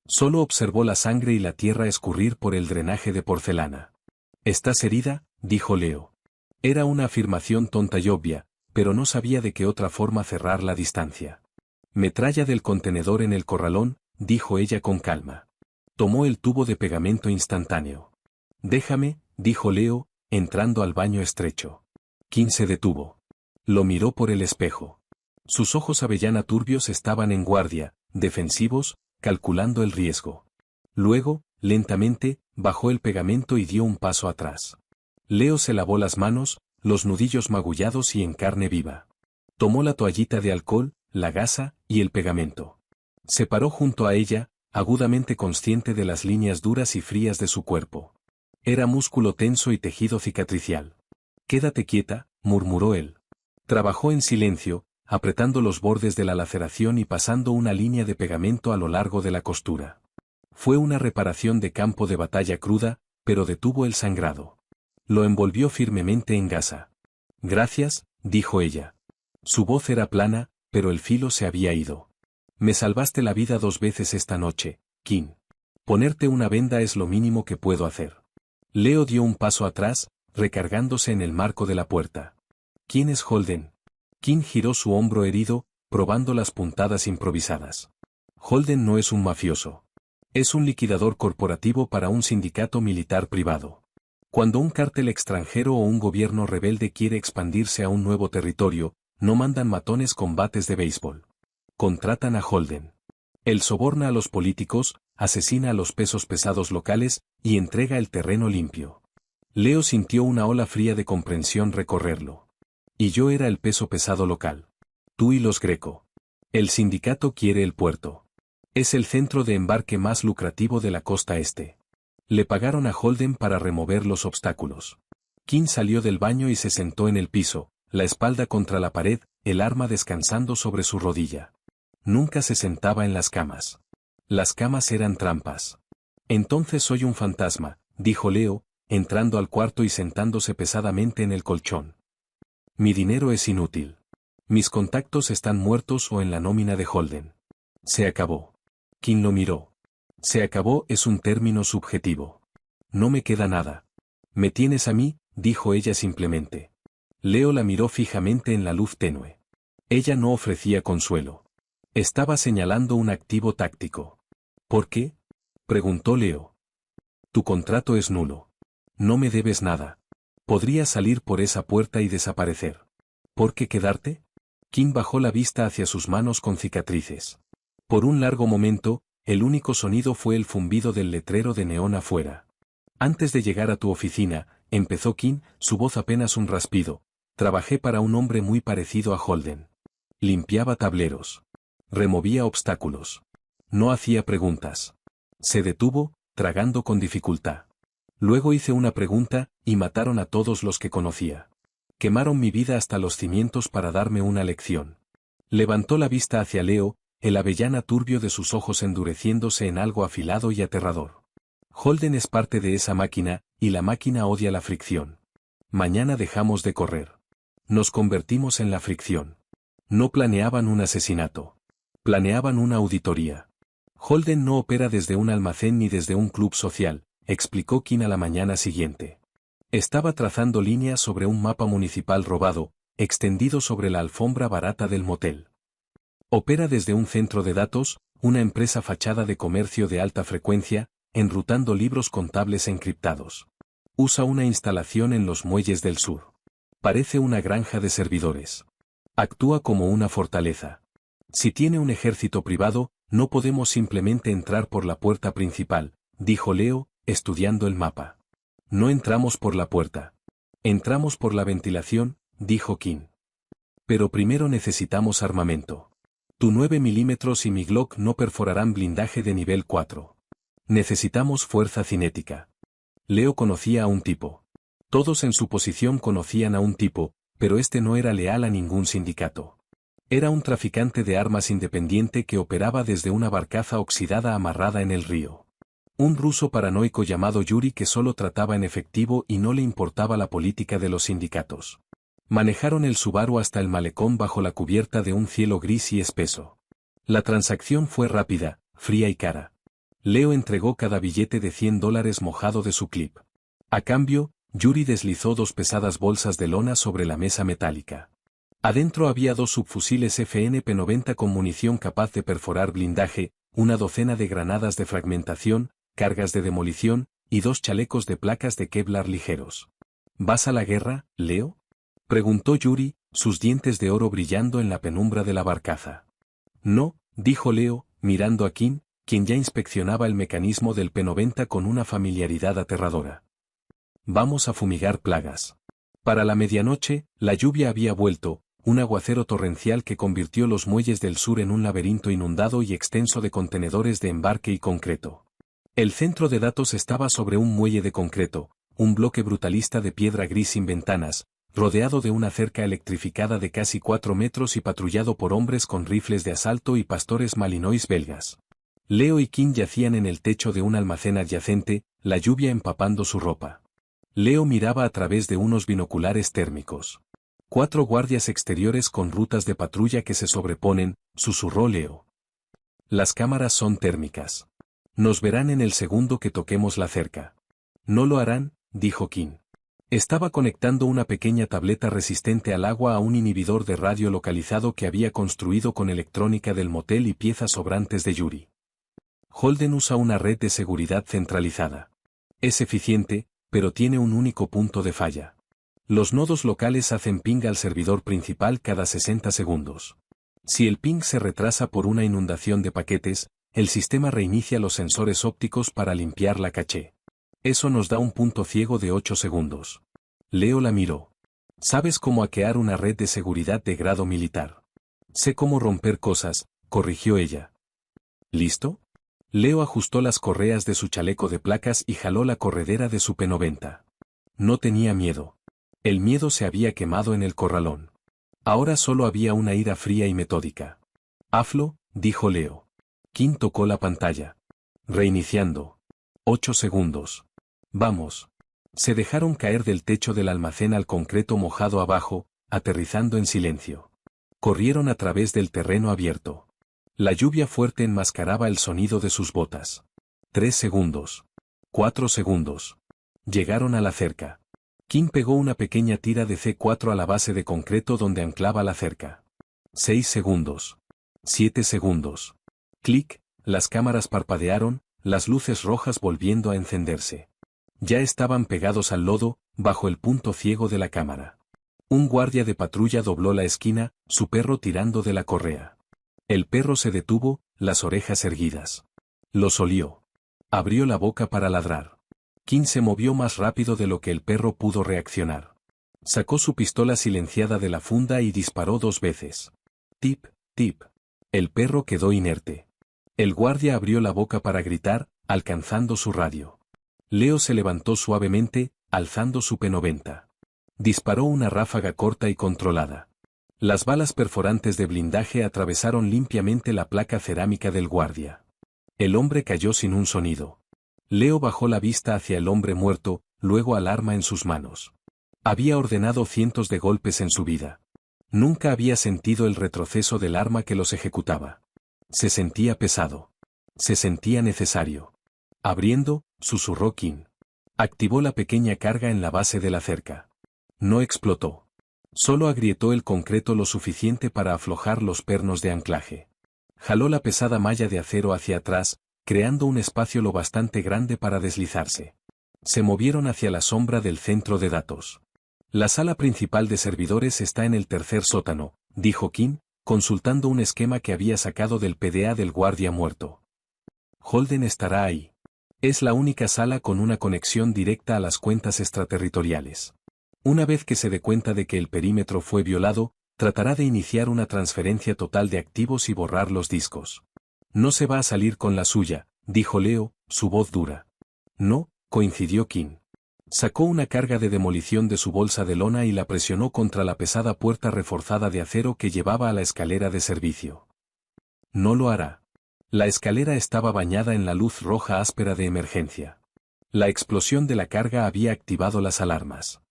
Solo observó la sangre y la tierra escurrir por el drenaje de porcelana. «¿Estás herida?», dijo Leo. Era una afirmación tonta y obvia, pero no sabía de qué otra forma cerrar la distancia. «Metralla del contenedor en el corralón», dijo ella con calma. Tomó el tubo de pegamento instantáneo. «Déjame», dijo Leo, entrando al baño estrecho. Kim se detuvo. Lo miró por el espejo. Sus ojos avellana turbios estaban en guardia, defensivos, calculando el riesgo. Luego, lentamente, bajó el pegamento y dio un paso atrás. Leo se lavó las manos, los nudillos magullados y en carne viva. Tomó la toallita de alcohol, la gasa y el pegamento. Se paró junto a ella, agudamente consciente de las líneas duras y frías de su cuerpo. Era músculo tenso y tejido cicatricial. «Quédate quieta», murmuró él. Trabajó en silencio, apretando los bordes de la laceración y pasando una línea de pegamento a lo largo de la costura. Fue una reparación de campo de batalla cruda, pero detuvo el sangrado. Lo envolvió firmemente en gasa. «Gracias», dijo ella. Su voz era plana, pero el filo se había ido. «Me salvaste la vida 2 veces esta noche, Kim. Ponerte una venda es lo mínimo que puedo hacer». Leo dio un paso atrás, recargándose en el marco de la puerta. «¿Quién es Holden?» Kim giró su hombro herido, probando las puntadas improvisadas. «Holden no es un mafioso. Es un liquidador corporativo para un sindicato militar privado. Cuando un cártel extranjero o un gobierno rebelde quiere expandirse a un nuevo territorio, no mandan matones con bates de béisbol. Contratan a Holden. Él soborna a los políticos, asesina a los pesos pesados locales y entrega el terreno limpio». Leo sintió una ola fría de comprensión recorrerlo. «Y yo era el peso pesado local. Tú y los Greco. El sindicato quiere el puerto. Es el centro de embarque más lucrativo de la costa este. Le pagaron a Holden para remover los obstáculos». Kim salió del baño y se sentó en el piso, la espalda contra la pared, el arma descansando sobre su rodilla. Nunca se sentaba en las camas. Las camas eran trampas. «Entonces soy un fantasma», dijo Leo, entrando al cuarto y sentándose pesadamente en el colchón. «Mi dinero es inútil. Mis contactos están muertos o en la nómina de Holden. Se acabó». Kim lo miró. «Se acabó» es un término subjetivo. «No me queda nada». «Me tienes a mí», dijo ella simplemente. Leo la miró fijamente en la luz tenue. Ella no ofrecía consuelo. Estaba señalando un activo táctico. «¿Por qué?», preguntó Leo. «Tu contrato es nulo. No me debes nada. Podrías salir por esa puerta y desaparecer. ¿Por qué quedarte?». Kim bajó la vista hacia sus manos con cicatrices. Por un largo momento, el único sonido fue el zumbido del letrero de neón afuera. «Antes de llegar a tu oficina», empezó Kim, su voz apenas un raspido, «trabajé para un hombre muy parecido a Holden. Limpiaba tableros. Removía obstáculos. No hacía preguntas». Se detuvo, tragando con dificultad. «Luego hice una pregunta, y mataron a todos los que conocía. Quemaron mi vida hasta los cimientos para darme una lección». Levantó la vista hacia Leo, el avellana turbio de sus ojos endureciéndose en algo afilado y aterrador. «Holden es parte de esa máquina, y la máquina odia la fricción. Mañana dejamos de correr. Nos convertimos en la fricción». No planeaban un asesinato. Planeaban una auditoría. «Holden no opera desde un almacén ni desde un club social», explicó Kim a la mañana siguiente. Estaba trazando líneas sobre un mapa municipal robado, extendido sobre la alfombra barata del motel. «Opera desde un centro de datos, una empresa fachada de comercio de alta frecuencia, enrutando libros contables encriptados. Usa una instalación en los muelles del sur. Parece una granja de servidores. Actúa como una fortaleza. Si tiene un ejército privado, no podemos simplemente entrar por la puerta principal», dijo Leo, estudiando el mapa. «No entramos por la puerta. Entramos por la ventilación», dijo Kim. «Pero primero necesitamos armamento. Tu 9 milímetros y mi Glock no perforarán blindaje de nivel 4. Necesitamos fuerza cinética». Leo conocía a un tipo. Todos en su posición conocían a un tipo, pero este no era leal a ningún sindicato. Era un traficante de armas independiente que operaba desde una barcaza oxidada amarrada en el río. Un ruso paranoico llamado Yuri que solo trataba en efectivo y no le importaba la política de los sindicatos. Manejaron el Subaru hasta el malecón bajo la cubierta de un cielo gris y espeso. La transacción fue rápida, fría y cara. Leo entregó cada billete de $100 mojado de su clip. A cambio, Yuri deslizó 2 pesadas bolsas de lona sobre la mesa metálica. Adentro había 2 subfusiles FNP-90 con munición capaz de perforar blindaje, una docena de granadas de fragmentación, cargas de demolición, y 2 chalecos de placas de Kevlar ligeros. «¿Vas a la guerra, Leo?», preguntó Yuri, sus dientes de oro brillando en la penumbra de la barcaza. No, dijo Leo, mirando a Kim, quien ya inspeccionaba el mecanismo del P90 con una familiaridad aterradora. Vamos a fumigar plagas. Para la medianoche, la lluvia había vuelto, un aguacero torrencial que convirtió los muelles del sur en un laberinto inundado y extenso de contenedores de embarque y concreto. El centro de datos estaba sobre un muelle de concreto, un bloque brutalista de piedra gris sin ventanas, rodeado de una cerca electrificada de casi 4 metros y patrullado por hombres con rifles de asalto y pastores malinois belgas. Leo y Kim yacían en el techo de un almacén adyacente, la lluvia empapando su ropa. Leo miraba a través de unos binoculares térmicos. 4 guardias exteriores con rutas de patrulla que se sobreponen, susurró Leo. Las cámaras son térmicas. Nos verán en el segundo que toquemos la cerca. No lo harán, dijo Kim. Estaba conectando una pequeña tableta resistente al agua a un inhibidor de radio localizado que había construido con electrónica del motel y piezas sobrantes de Yuri. Holden usa una red de seguridad centralizada. Es eficiente, pero tiene un único punto de falla. Los nodos locales hacen ping al servidor principal cada 60 segundos. Si el ping se retrasa por una inundación de paquetes, el sistema reinicia los sensores ópticos para limpiar la caché. Eso nos da un punto ciego de 8 segundos. Leo la miró. ¿Sabes cómo hackear una red de seguridad de grado militar? Sé cómo romper cosas, corrigió ella. ¿Listo? Leo ajustó las correas de su chaleco de placas y jaló la corredera de su P90. No tenía miedo. El miedo se había quemado en el corralón. Ahora solo había una ira fría y metódica. Hazlo, dijo Leo. Kim tocó la pantalla. Reiniciando. 8 segundos. Vamos. Se dejaron caer del techo del almacén al concreto mojado abajo, aterrizando en silencio. Corrieron a través del terreno abierto. La lluvia fuerte enmascaraba el sonido de sus botas. 3 segundos. 4 segundos. Llegaron a la cerca. Kim pegó una pequeña tira de C4 a la base de concreto donde anclaba la cerca. 6 segundos. 7 segundos. Clic, las cámaras parpadearon, las luces rojas volviendo a encenderse. Ya estaban pegados al lodo, bajo el punto ciego de la cámara. Un guardia de patrulla dobló la esquina, su perro tirando de la correa. El perro se detuvo, las orejas erguidas. Los olió. Abrió la boca para ladrar. Kim se movió más rápido de lo que el perro pudo reaccionar. Sacó su pistola silenciada de la funda y disparó 2 veces. Tip, tip. El perro quedó inerte. El guardia abrió la boca para gritar, alcanzando su radio. Leo se levantó suavemente, alzando su P90. Disparó una ráfaga corta y controlada. Las balas perforantes de blindaje atravesaron limpiamente la placa cerámica del guardia. El hombre cayó sin un sonido. Leo bajó la vista hacia el hombre muerto, luego al arma en sus manos. Había ordenado cientos de golpes en su vida. Nunca había sentido el retroceso del arma que los ejecutaba. Se sentía pesado. Se sentía necesario. Abriendo, susurró Kim. Activó la pequeña carga en la base de la cerca. No explotó. Solo agrietó el concreto lo suficiente para aflojar los pernos de anclaje. Jaló la pesada malla de acero hacia atrás, creando un espacio lo bastante grande para deslizarse. Se movieron hacia la sombra del centro de datos. La sala principal de servidores está en el tercer sótano, dijo Kim, consultando un esquema que había sacado del PDA del guardia muerto. Holden estará ahí. Es la única sala con una conexión directa a las cuentas extraterritoriales. Una vez que se dé cuenta de que el perímetro fue violado, tratará de iniciar una transferencia total de activos y borrar los discos. No se va a salir con la suya, dijo Leo, su voz dura. No, coincidió Kim. Sacó una carga de demolición de su bolsa de lona y la presionó contra la pesada puerta reforzada de acero que llevaba a la escalera de servicio. No lo hará. La escalera estaba bañada en la luz roja áspera de emergencia. La explosión de la carga había activado las alarmas.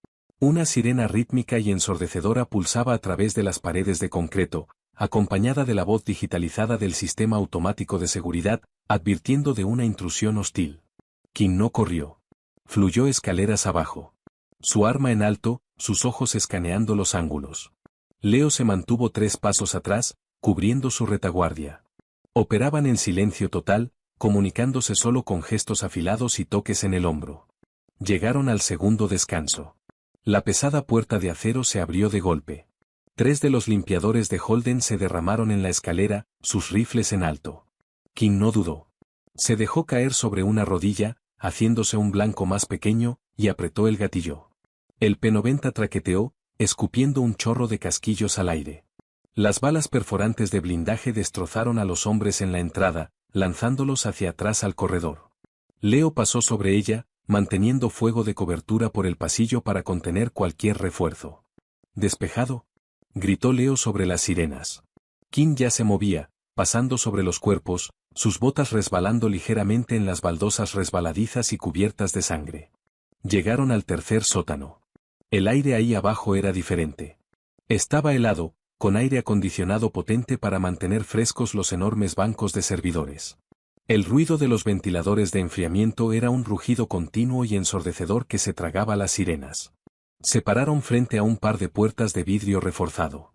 Una sirena rítmica y ensordecedora pulsaba a través de las paredes de concreto, acompañada de la voz digitalizada del sistema automático de seguridad, advirtiendo de una intrusión hostil. Kim no corrió. Fluyó escaleras abajo. Su arma en alto, sus ojos escaneando los ángulos. Leo se mantuvo 3 pasos atrás, cubriendo su retaguardia. Operaban en silencio total, comunicándose solo con gestos afilados y toques en el hombro. Llegaron al segundo descanso. La pesada puerta de acero se abrió de golpe. 3 de los limpiadores de Holden se derramaron en la escalera, sus rifles en alto. King no dudó. Se dejó caer sobre una rodilla, haciéndose un blanco más pequeño, y apretó el gatillo. El P-90 traqueteó, escupiendo un chorro de casquillos al aire. Las balas perforantes de blindaje destrozaron a los hombres en la entrada, lanzándolos hacia atrás al corredor. Leo pasó sobre ella, manteniendo fuego de cobertura por el pasillo para contener cualquier refuerzo. «¿Despejado?», gritó Leo sobre las sirenas. King ya se movía, pasando sobre los cuerpos, sus botas resbalando ligeramente en las baldosas resbaladizas y cubiertas de sangre. Llegaron al tercer sótano. El aire ahí abajo era diferente. Estaba helado, con aire acondicionado potente para mantener frescos los enormes bancos de servidores. El ruido de los ventiladores de enfriamiento era un rugido continuo y ensordecedor que se tragaba las sirenas. Se pararon frente a un par de puertas de vidrio reforzado.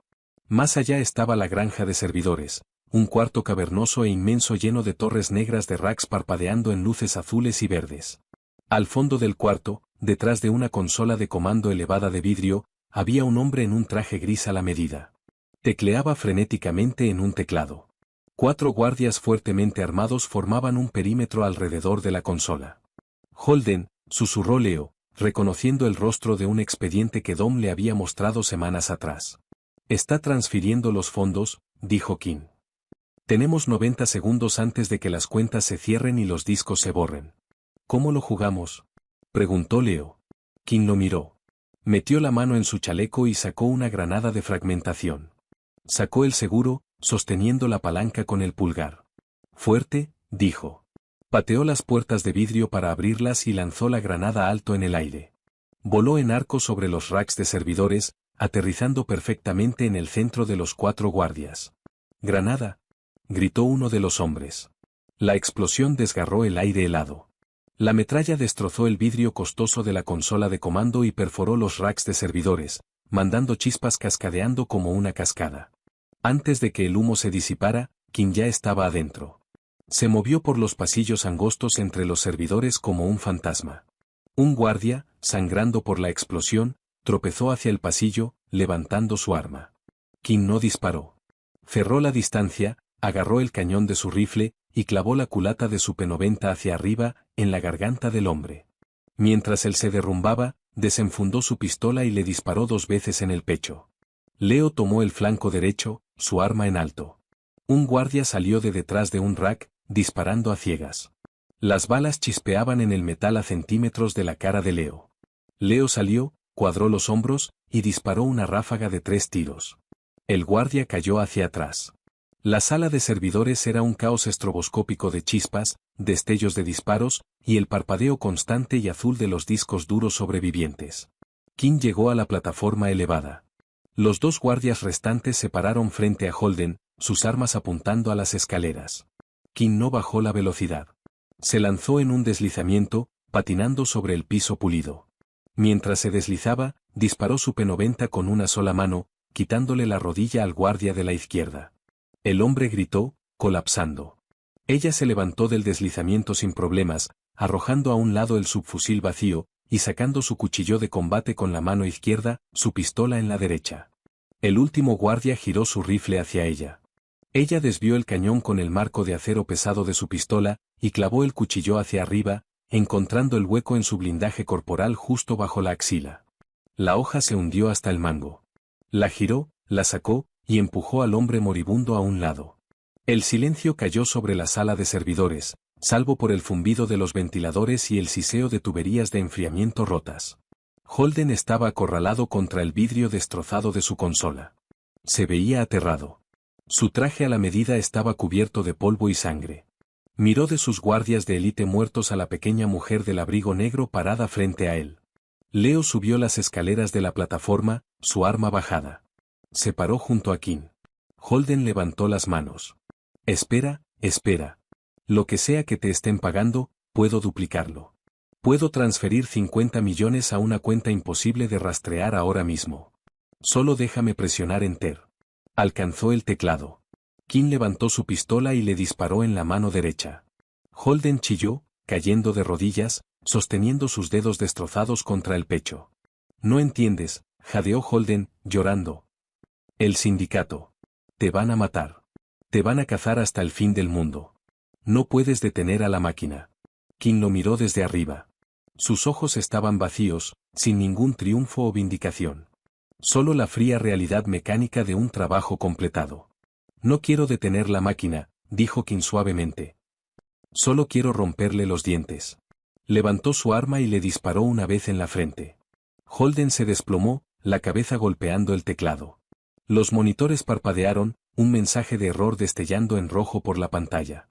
Más allá estaba la granja de servidores, un cuarto cavernoso e inmenso lleno de torres negras de racks parpadeando en luces azules y verdes. Al fondo del cuarto, detrás de una consola de comando elevada de vidrio, había un hombre en un traje gris a la medida. Tecleaba frenéticamente en un teclado. 4 guardias fuertemente armados formaban un perímetro alrededor de la consola. «Holden», susurró Leo, reconociendo el rostro de un expediente que Dom le había mostrado semanas atrás. «Está transfiriendo los fondos», dijo King. «Tenemos 90 segundos antes de que las cuentas se cierren y los discos se borren». «¿Cómo lo jugamos?», preguntó Leo. King lo miró. Metió la mano en su chaleco y sacó una granada de fragmentación. Sacó el seguro, sosteniendo la palanca con el pulgar. «Fuerte», dijo. Pateó las puertas de vidrio para abrirlas y lanzó la granada alto en el aire. Voló en arco sobre los racks de servidores, aterrizando perfectamente en el centro de los 4 guardias. «¡Granada!», gritó uno de los hombres. La explosión desgarró el aire helado. La metralla destrozó el vidrio costoso de la consola de comando y perforó los racks de servidores, mandando chispas cascadeando como una cascada. Antes de que el humo se disipara, King ya estaba adentro. Se movió por los pasillos angostos entre los servidores como un fantasma. Un guardia, sangrando por la explosión, tropezó hacia el pasillo, levantando su arma. King no disparó. Cerró la distancia, agarró el cañón de su rifle, y clavó la culata de su P-90 hacia arriba, en la garganta del hombre. Mientras él se derrumbaba, desenfundó su pistola y le disparó 2 veces en el pecho. Leo tomó el flanco derecho, su arma en alto. Un guardia salió de detrás de un rack, disparando a ciegas. Las balas chispeaban en el metal a centímetros de la cara de Leo. Leo salió, cuadró los hombros, y disparó una ráfaga de 3 tiros. El guardia cayó hacia atrás. La sala de servidores era un caos estroboscópico de chispas, destellos de disparos, y el parpadeo constante y azul de los discos duros sobrevivientes. King llegó a la plataforma elevada. Los 2 guardias restantes se pararon frente a Holden, sus armas apuntando a las escaleras. King no bajó la velocidad. Se lanzó en un deslizamiento, patinando sobre el piso pulido. Mientras se deslizaba, disparó su P-90 con una sola mano, quitándole la rodilla al guardia de la izquierda. El hombre gritó, colapsando. Ella se levantó del deslizamiento sin problemas, arrojando a un lado el subfusil vacío, y sacando su cuchillo de combate con la mano izquierda, su pistola en la derecha. El último guardia giró su rifle hacia ella. Ella desvió el cañón con el marco de acero pesado de su pistola, y clavó el cuchillo hacia arriba, encontrando el hueco en su blindaje corporal justo bajo la axila. La hoja se hundió hasta el mango. La giró, la sacó, y empujó al hombre moribundo a un lado. El silencio cayó sobre la sala de servidores, salvo por el zumbido de los ventiladores y el siseo de tuberías de enfriamiento rotas. Holden estaba acorralado contra el vidrio destrozado de su consola. Se veía aterrado. Su traje a la medida estaba cubierto de polvo y sangre. Miró de sus guardias de élite muertos a la pequeña mujer del abrigo negro parada frente a él. Leo subió las escaleras de la plataforma, su arma bajada. Se paró junto a King. Holden levantó las manos. «Espera, espera. Lo que sea que te estén pagando, puedo duplicarlo. Puedo transferir 50 millones a una cuenta imposible de rastrear ahora mismo. Solo déjame presionar Enter». Alcanzó el teclado. King levantó su pistola y le disparó en la mano derecha. Holden chilló, cayendo de rodillas, sosteniendo sus dedos destrozados contra el pecho. «No entiendes», jadeó Holden, llorando. El sindicato. Te van a matar. Te van a cazar hasta el fin del mundo. No puedes detener a la máquina. King lo miró desde arriba. Sus ojos estaban vacíos, sin ningún triunfo o vindicación. Solo la fría realidad mecánica de un trabajo completado. No quiero detener la máquina, dijo King suavemente. Solo quiero romperle los dientes. Levantó su arma y le disparó una vez en la frente. Holden se desplomó, la cabeza golpeando el teclado. Los monitores parpadearon, un mensaje de error destellando en rojo por la pantalla.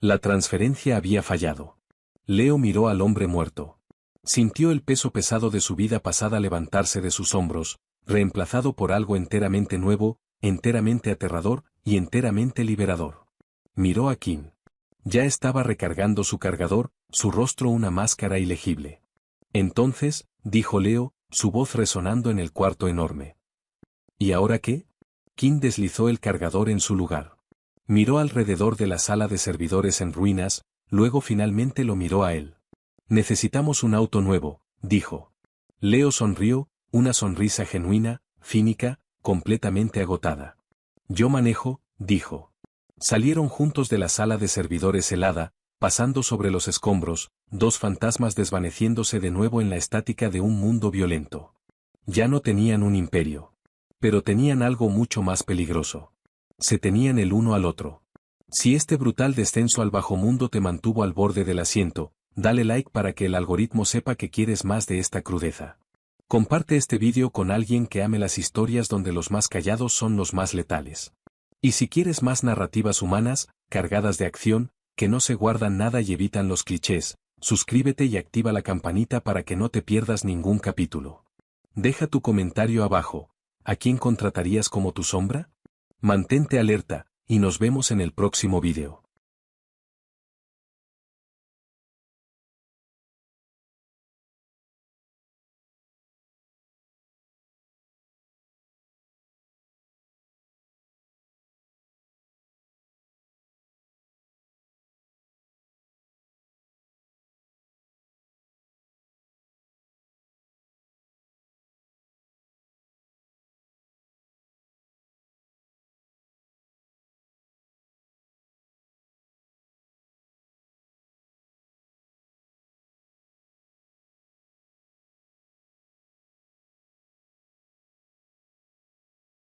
La transferencia había fallado. Leo miró al hombre muerto. Sintió el peso pesado de su vida pasada levantarse de sus hombros, reemplazado por algo enteramente nuevo, enteramente aterrador y enteramente liberador. Miró a King. Ya estaba recargando su cargador, su rostro una máscara ilegible. Entonces, dijo Leo, su voz resonando en el cuarto enorme. ¿Y ahora qué? King deslizó el cargador en su lugar. Miró alrededor de la sala de servidores en ruinas, luego finalmente lo miró a él. Necesitamos un auto nuevo, dijo. Leo sonrió, una sonrisa genuina, cínica, completamente agotada. Yo manejo, dijo. Salieron juntos de la sala de servidores helada, pasando sobre los escombros, dos fantasmas desvaneciéndose de nuevo en la estática de un mundo violento. Ya no tenían un imperio. Pero tenían algo mucho más peligroso. Se tenían el uno al otro. Si este brutal descenso al bajo mundo te mantuvo al borde del asiento, dale like para que el algoritmo sepa que quieres más de esta crudeza. Comparte este vídeo con alguien que ame las historias donde los más callados son los más letales. Y si quieres más narrativas humanas, cargadas de acción, que no se guardan nada y evitan los clichés, suscríbete y activa la campanita para que no te pierdas ningún capítulo. Deja tu comentario abajo. ¿A quién contratarías como tu sombra? Mantente alerta, y nos vemos en el próximo vídeo.